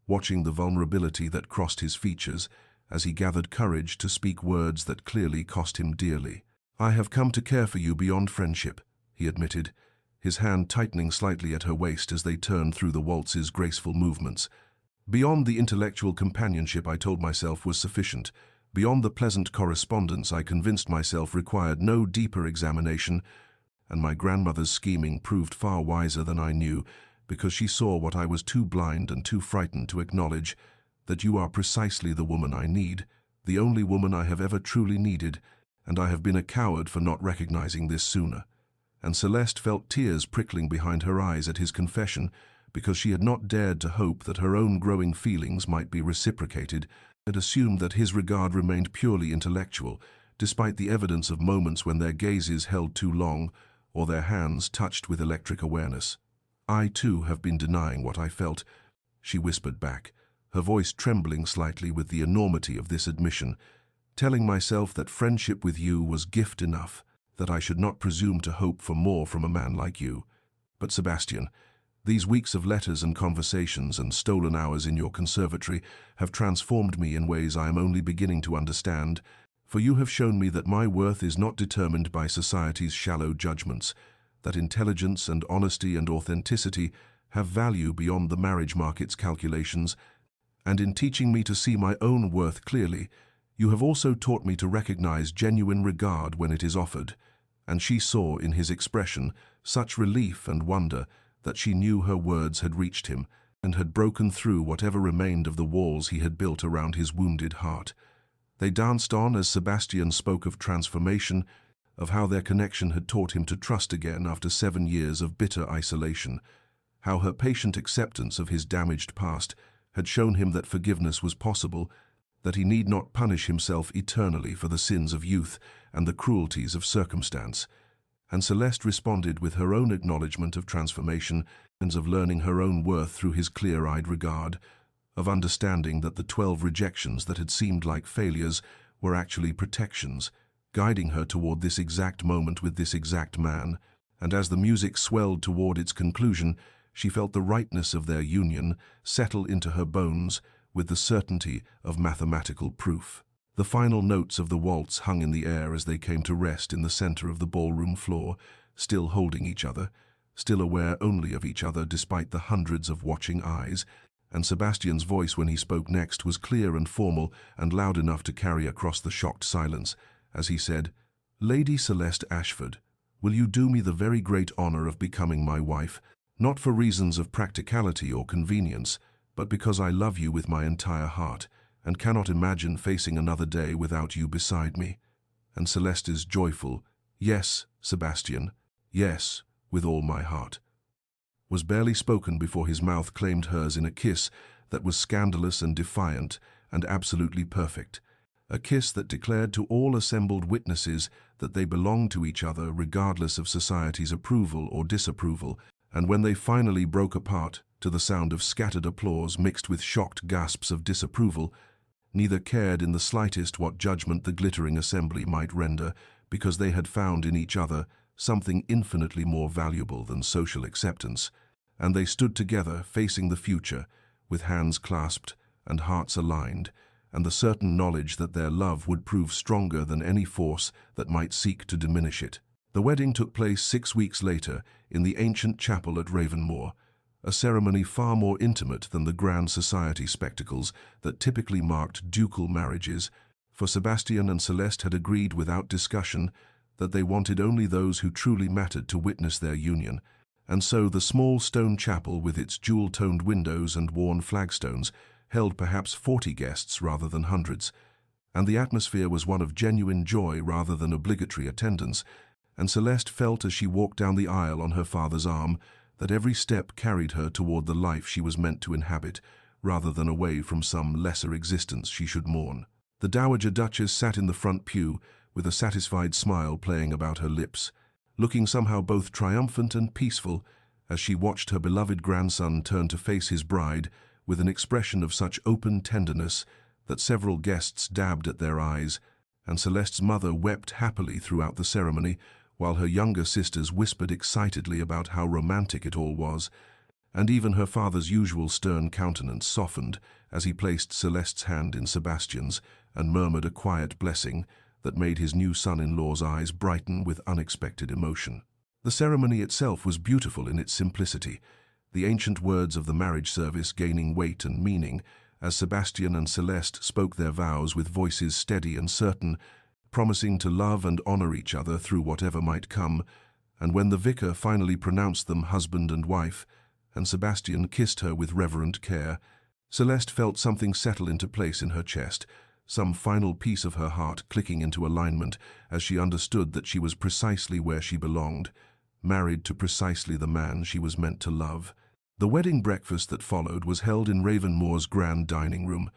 watching the vulnerability that crossed his features as he gathered courage to speak words that clearly cost him dearly. "I have come to care for you beyond friendship," he admitted, his hand tightening slightly at her waist as they turned through the waltz's graceful movements. "Beyond the intellectual companionship I told myself was sufficient, beyond the pleasant correspondence I convinced myself required no deeper examination, and my grandmother's scheming proved far wiser than I knew, because she saw what I was too blind and too frightened to acknowledge, that you are precisely the woman I need, the only woman I have ever truly needed, and I have been a coward for not recognizing this sooner." And Celeste felt tears prickling behind her eyes at his confession, because she had not dared to hope that her own growing feelings might be reciprocated, and assumed that his regard remained purely intellectual, despite the evidence of moments when their gazes held too long, or their hands touched with electric awareness. "I, too, have been denying what I felt," she whispered back, her voice trembling slightly with the enormity of this admission, "telling myself that friendship with you was gift enough, that I should not presume to hope for more from a man like you. But Sebastian, these weeks of letters and conversations and stolen hours in your conservatory have transformed me in ways I am only beginning to understand, for you have shown me that my worth is not determined by society's shallow judgments, that intelligence and honesty and authenticity have value beyond the marriage market's calculations, and in teaching me to see my own worth clearly, you have also taught me to recognize genuine regard when it is offered. And she saw in his expression such relief and wonder that she knew her words had reached him and had broken through whatever remained of the walls he had built around his wounded heart. They danced on as Sebastian spoke of transformation, of how their connection had taught him to trust again after 7 years of bitter isolation, how her patient acceptance of his damaged past had shown him that forgiveness was possible, that he need not punish himself eternally for the sins of youth and the cruelties of circumstance. And Celeste responded with her own acknowledgement of transformation and of learning her own worth through his clear-eyed regard, of understanding that the 12 rejections that had seemed like failures were actually protections, guiding her toward this exact moment with this exact man. And as the music swelled toward its conclusion, she felt the rightness of their union settle into her bones with the certainty of mathematical proof. The final notes of the waltz hung in the air as they came to rest in the center of the ballroom floor, still holding each other, still aware only of each other despite the hundreds of watching eyes, and Sebastian's voice when he spoke next was clear and formal and loud enough to carry across the shocked silence, as he said, "Lady Celeste Ashford, will you do me the very great honor of becoming my wife, not for reasons of practicality or convenience, but because I love you with my entire heart, and cannot imagine facing another day without you beside me?" And Celeste's joyful, "Yes, Sebastian, yes, with all my heart," was barely spoken before his mouth claimed hers in a kiss that was scandalous and defiant and absolutely perfect, a kiss that declared to all assembled witnesses that they belonged to each other regardless of society's approval or disapproval, and when they finally broke apart, to the sound of scattered applause mixed with shocked gasps of disapproval, neither cared in the slightest what judgment the glittering assembly might render, because they had found in each other something infinitely more valuable than social acceptance, and they stood together facing the future, with hands clasped and hearts aligned, and the certain knowledge that their love would prove stronger than any force that might seek to diminish it. The wedding took place 6 weeks later in the ancient chapel at Ravenmoor, a ceremony far more intimate than the grand society spectacles that typically marked ducal marriages, for Sebastian and Celeste had agreed without discussion that they wanted only those who truly mattered to witness their union, and so the small stone chapel with its jewel-toned windows and worn flagstones held perhaps 40 guests rather than hundreds, and the atmosphere was one of genuine joy rather than obligatory attendance, and Celeste felt as she walked down the aisle on her father's arm that every step carried her toward the life she was meant to inhabit, rather than away from some lesser existence she should mourn. The Dowager Duchess sat in the front pew, with a satisfied smile playing about her lips, looking somehow both triumphant and peaceful as she watched her beloved grandson turn to face his bride with an expression of such open tenderness that several guests dabbed at their eyes, and Celeste's mother wept happily throughout the ceremony, while her younger sisters whispered excitedly about how romantic it all was, and even her father's usual stern countenance softened as he placed Celeste's hand in Sebastian's and murmured a quiet blessing that made his new son-in-law's eyes brighten with unexpected emotion. The ceremony itself was beautiful in its simplicity, the ancient words of the marriage service gaining weight and meaning as Sebastian and Celeste spoke their vows with voices steady and certain, promising to love and honor each other through whatever might come, and when the vicar finally pronounced them husband and wife, and Sebastian kissed her with reverent care, Celeste felt something settle into place in her chest, some final piece of her heart clicking into alignment as she understood that she was precisely where she belonged, married to precisely the man she was meant to love. The wedding breakfast that followed was held in Ravenmoor's grand dining room,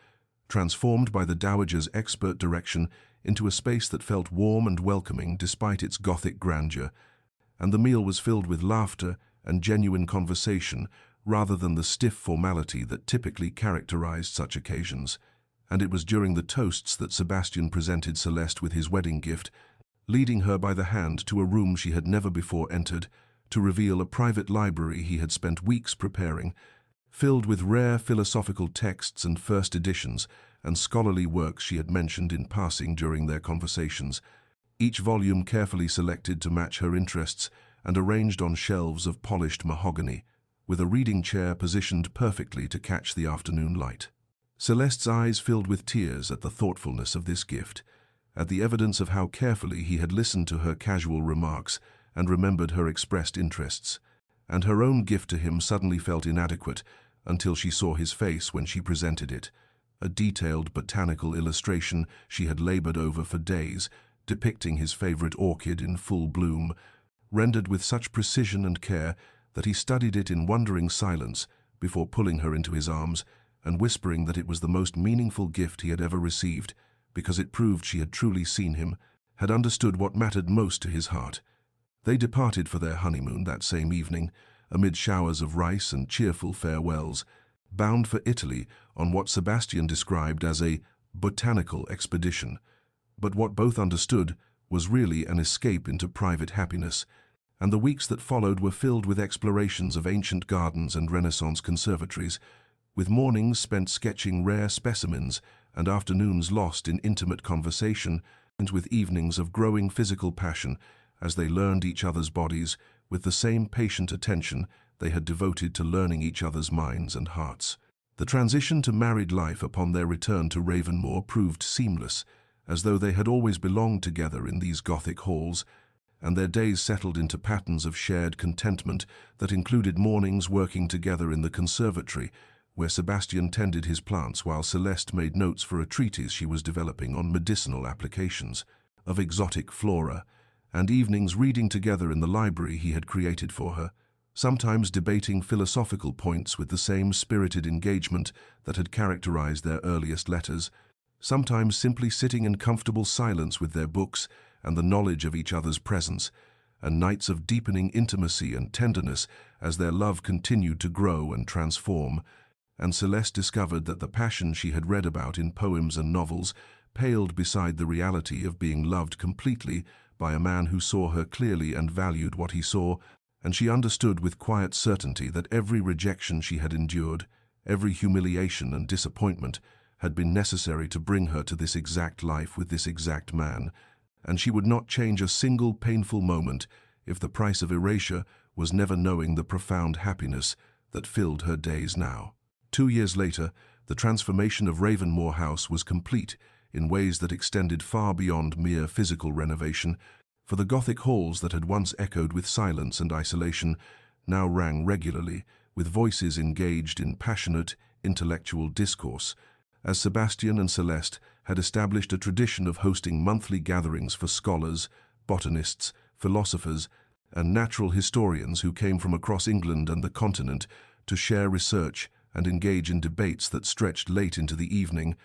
transformed by the Dowager's expert direction into a space that felt warm and welcoming despite its Gothic grandeur, and the meal was filled with laughter and genuine conversation rather than the stiff formality that typically characterized such occasions. And it was during the toasts that Sebastian presented Celeste with his wedding gift, leading her by the hand to a room she had never before entered, to reveal a private library he had spent weeks preparing, filled with rare philosophical texts and first editions and scholarly works she had mentioned in passing during their conversations, each volume carefully selected to match her interests and arranged on shelves of polished mahogany, with a reading chair positioned perfectly to catch the afternoon light. Celeste's eyes filled with tears at the thoughtfulness of this gift, at the evidence of how carefully he had listened to her casual remarks and remembered her expressed interests, and her own gift to him suddenly felt inadequate until she saw his face when she presented it, a detailed botanical illustration she had labored over for days, depicting his favorite orchid in full bloom, rendered with such precision and care that he studied it in wondering silence before pulling her into his arms and whispering that it was the most meaningful gift he had ever received, because it proved she had truly seen him, had understood what mattered most to his heart. They departed for their honeymoon that same evening, amid showers of rice and cheerful farewells, bound for Italy on what Sebastian described as a botanical expedition, but what both understood was really an escape into private happiness, and the weeks that followed were filled with explorations of ancient gardens and Renaissance conservatories, with mornings spent sketching rare specimens and afternoons lost in intimate conversation, and with evenings of growing physical passion as they learned each other's bodies with the same patient attention they had devoted to learning each other's minds and hearts. The transition to married life upon their return to Ravenmoor proved seamless, as though they had always belonged together in these Gothic halls, and their days settled into patterns of shared contentment that included mornings working together in the conservatory, where Sebastian tended his plants while Celeste made notes for a treatise she was developing on medicinal applications of exotic flora, and evenings reading together in the library he had created for her, sometimes debating philosophical points with the same spirited engagement that had characterized their earliest letters, sometimes simply sitting in comfortable silence with their books and the knowledge of each other's presence, and nights of deepening intimacy and tenderness as their love continued to grow and transform. And Celeste discovered that the passion she had read about in poems and novels paled beside the reality of being loved completely by a man who saw her clearly and valued what he saw, and she understood with quiet certainty that every rejection she had endured, every humiliation and disappointment, had been necessary to bring her to this exact life with this exact man, and she would not change a single painful moment if the price of erasure was never knowing the profound happiness that filled her days now. 2 years later, the transformation of Ravenmoor House was complete in ways that extended far beyond mere physical renovation, for the Gothic halls that had once echoed with silence and isolation now rang regularly, with voices engaged in passionate, intellectual discourse, as Sebastian and Celeste had established a tradition of hosting monthly gatherings for scholars, botanists, philosophers, and natural historians who came from across England and the continent to share research and engage in debates that stretched late into the evening,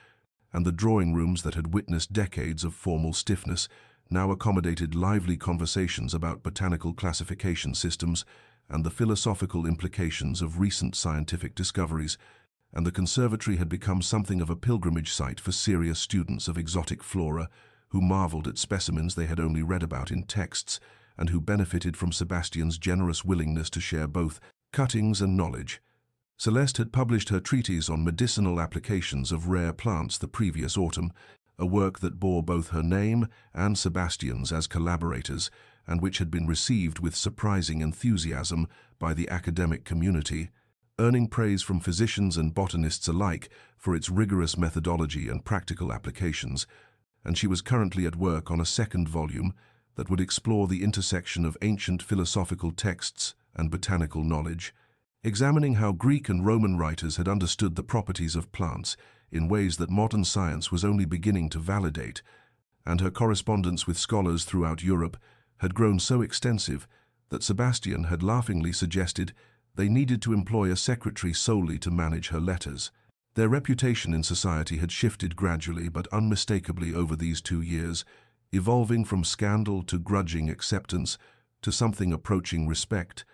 and the drawing rooms that had witnessed decades of formal stiffness now accommodated lively conversations about botanical classification systems and the philosophical implications of recent scientific discoveries, and the conservatory had become something of a pilgrimage site for serious students of exotic flora who marveled at specimens they had only read about in texts and who benefited from Sebastian's generous willingness to share both cuttings and knowledge. Celeste had published her treatise on medicinal applications of rare plants the previous autumn, a work that bore both her name and Sebastian's as collaborators, and which had been received with surprising enthusiasm by the academic community, earning praise from physicians and botanists alike for its rigorous methodology and practical applications, and she was currently at work on a second volume that would explore the intersection of ancient philosophical texts and botanical knowledge, examining how Greek and Roman writers had understood the properties of plants in ways that modern science was only beginning to validate, and her correspondence with scholars throughout Europe had grown so extensive that Sebastian had laughingly suggested they needed to employ a secretary solely to manage her letters. Their reputation in society had shifted gradually but unmistakably over these 2 years, evolving from scandal to grudging acceptance to something approaching respect,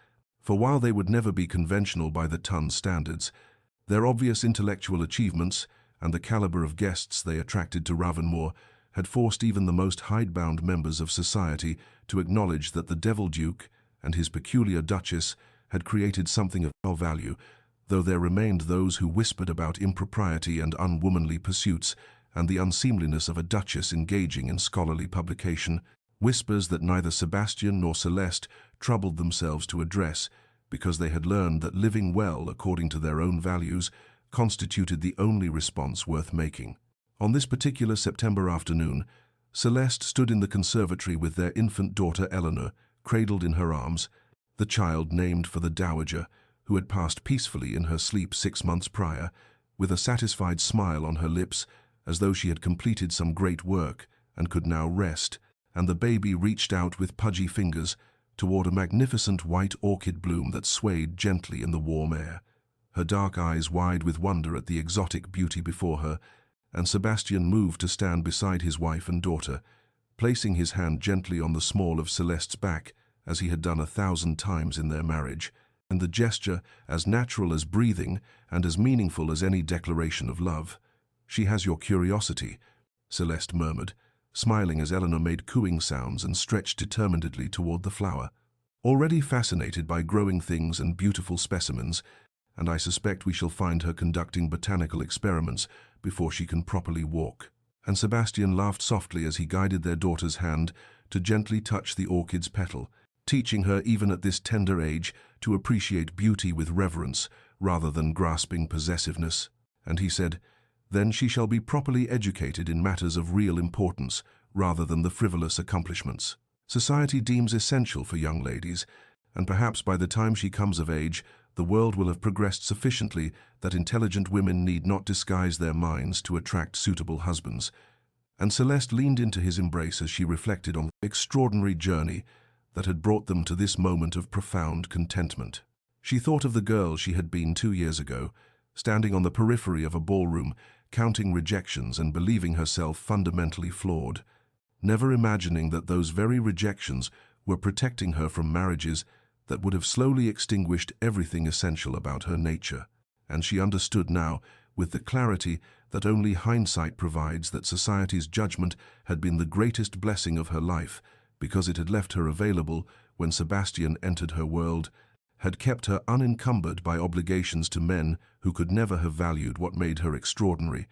for while they would never be conventional by the ton standards, their obvious intellectual achievements and the caliber of guests they attracted to Ravenmoor had forced even the most hidebound members of society to acknowledge that the Devil Duke, and his peculiar duchess had created something of value, though there remained those who whispered about impropriety and unwomanly pursuits and the unseemliness of a duchess engaging in scholarly publication, whispers that neither Sebastian nor Celeste troubled themselves to address because they had learned that living well according to their own values constituted the only response worth making. On this particular September afternoon, Celeste stood in the conservatory with their infant daughter Eleanor, cradled in her arms, the child named for the dowager, who had passed peacefully in her sleep 6 months prior, with a satisfied smile on her lips, as though she had completed some great work and could now rest, and the baby reached out with pudgy fingers toward a magnificent white orchid bloom that swayed gently in the warm air, her dark eyes wide with wonder at the exotic beauty before her, and Sebastian moved to stand beside his wife and daughter, placing his hand gently on the small of Celeste's back, as he had done 1,000 times in their marriage, and the gesture as natural as breathing and as meaningful as any declaration of love. "She has your curiosity," Celeste murmured, smiling as Eleanor made cooing sounds and stretched determinedly toward the flower. "Already fascinated by growing things and beautiful specimens, and I suspect we shall find her conducting botanical experiments before she can properly walk." And Sebastian laughed softly as he guided their daughter's hand to gently touch the orchid's petal, teaching her even at this tender age to appreciate beauty with reverence rather than grasping possessiveness. And he said, "Then she shall be properly educated in matters of real importance rather than the frivolous accomplishments society deems essential for young ladies, and perhaps by the time she comes of age, the world will have progressed sufficiently that intelligent women need not disguise their minds to attract suitable husbands." And Celeste leaned into his embrace as she reflected on the extraordinary journey that had brought them to this moment of profound contentment. She thought of the girl she had been 2 years ago, standing on the periphery of a ballroom, counting rejections and believing herself fundamentally flawed, never imagining that those very rejections were protecting her from marriages that would have slowly extinguished everything essential about her nature. And she understood now, with the clarity that only hindsight provides, that society's judgment had been the greatest blessing of her life, because it had left her available when Sebastian entered her world, had kept her unencumbered by obligations to men who could never have valued what made her extraordinary,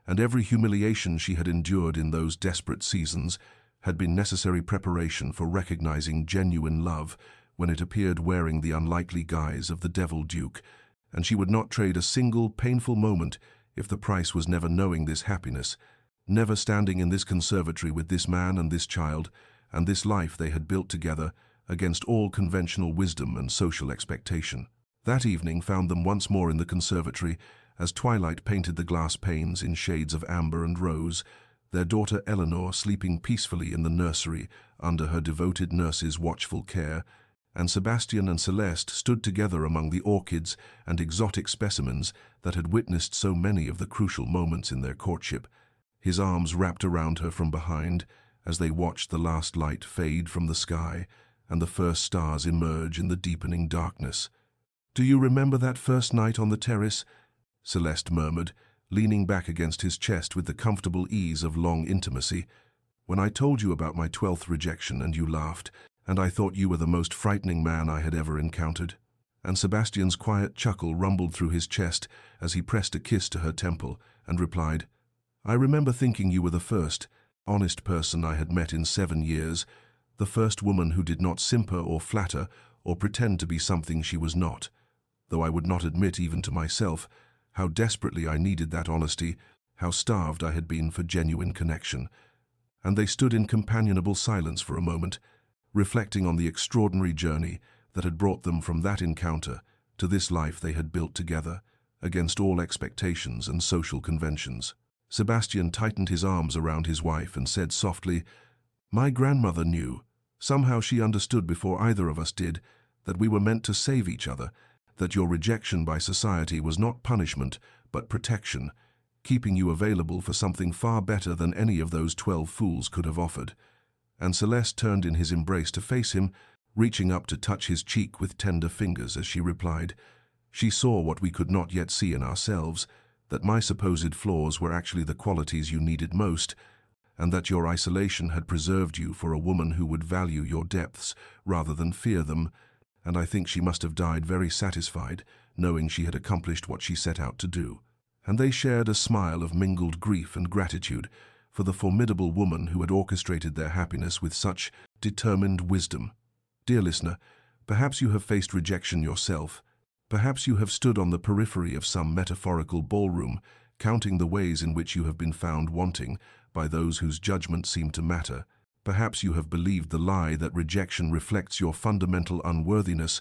and every humiliation she had endured in those desperate seasons had been necessary preparation for recognizing genuine love when it appeared wearing the unlikely guise of the devil duke, and she would not trade a single painful moment if the price was never knowing this happiness, never standing in this conservatory with this man and this child, and this life they had built together against all conventional wisdom and social expectation. That evening found them once more in the conservatory as twilight painted the glass panes in shades of amber and rose, their daughter Eleanor sleeping peacefully in the nursery under her devoted nurse's watchful care, and Sebastian and Celeste stood together among the orchids and exotic specimens that had witnessed so many of the crucial moments in their courtship, his arms wrapped around her from behind as they watched the last light fade from the sky and the first stars emerge in the deepening darkness. "Do you remember that first night on the terrace?" Celeste murmured, leaning back against his chest with the comfortable ease of long intimacy. "When I told you about my 12th rejection and you laughed, and I thought you were the most frightening man I had ever encountered." And Sebastian's quiet chuckle rumbled through his chest as he pressed a kiss to her temple and replied, "I remember thinking you were the first, honest person I had met in 7 years, the first woman who did not simper or flatter or pretend to be something she was not, though I would not admit even to myself how desperately I needed that honesty, how starved I had been for genuine connection." And they stood in companionable silence for a moment, reflecting on the extraordinary journey that had brought them from that encounter to this life they had built together, against all expectations and social conventions. Sebastian tightened his arms around his wife and said softly, "My grandmother knew, somehow she understood before either of us did, that we were meant to save each other, that your rejection by society was not punishment, but protection, keeping you available for something far better than any of those 12 fools could have offered." And Celeste turned in his embrace to face him, reaching up to touch his cheek with tender fingers as she replied, "She saw what we could not yet see in ourselves, that my supposed flaws were actually the qualities you needed most, and that your isolation had preserved you for a woman who would value your depths rather than fear them, and I think she must have died very satisfied, knowing she had accomplished what she set out to do. And they shared a smile of mingled grief and gratitude for the formidable woman who had orchestrated their happiness with such determined wisdom. Dear listener, perhaps you have faced rejection yourself. Perhaps you have stood on the periphery of some metaphorical ballroom, counting the ways in which you have been found wanting by those whose judgment seemed to matter. Perhaps you have believed the lie that rejection reflects your fundamental unworthiness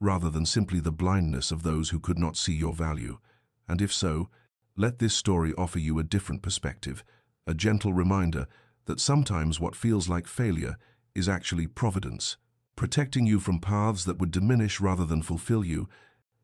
rather than simply the blindness of those who could not see your value. And if so, let this story offer you a different perspective, a gentle reminder that sometimes what feels like failure is actually providence, protecting you from paths that would diminish rather than fulfill you,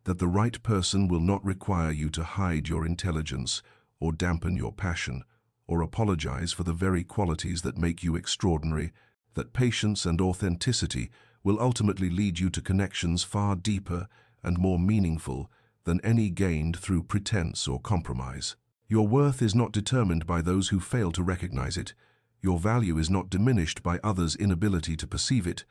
that the right person will not require you to hide your intelligence or dampen your passion, or apologize for the very qualities that make you extraordinary, that patience and authenticity will ultimately lead you to connections far deeper and more meaningful than any gained through pretense or compromise. Your worth is not determined by those who fail to recognize it. Your value is not diminished by others' inability to perceive it,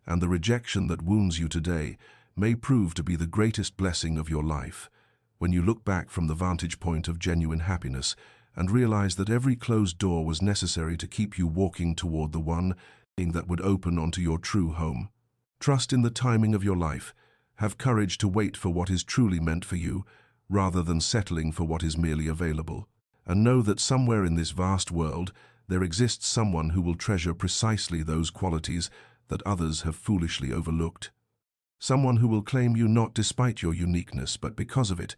and the rejection that wounds you today may prove to be the greatest blessing of your life. When you look back from the vantage point of genuine happiness and realize that every closed door was necessary to keep you walking toward the one thing that would open onto your true home. Trust in the timing of your life. Have courage to wait for what is truly meant for you, rather than settling for what is merely available. And know that somewhere in this vast world, there exists someone who will treasure precisely those qualities that others have foolishly overlooked. Someone who will claim you not despite your uniqueness, but because of it.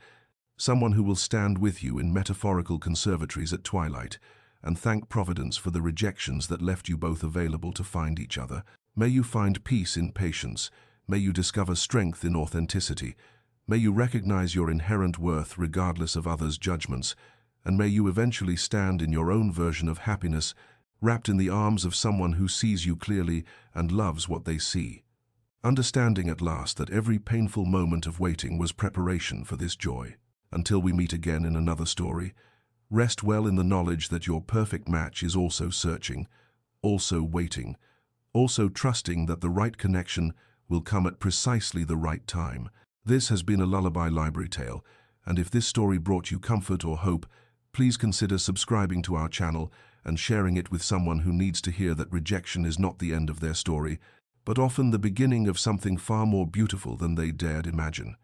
Someone who will stand with you in metaphorical conservatories at twilight and thank Providence for the rejections that left you both available to find each other. May you find peace in patience. May you discover strength in authenticity. May you recognize your inherent worth regardless of others' judgments. And may you eventually stand in your own version of happiness, wrapped in the arms of someone who sees you clearly and loves what they see. Understanding at last that every painful moment of waiting was preparation for this joy. Until we meet again in another story, rest well in the knowledge that your perfect match is also searching, also waiting, also trusting that the right connection will come at precisely the right time. This has been a Lullaby Library Tale, and if this story brought you comfort or hope, please consider subscribing to our channel and sharing it with someone who needs to hear that rejection is not the end of their story, but often the beginning of something far more beautiful than they dared imagine.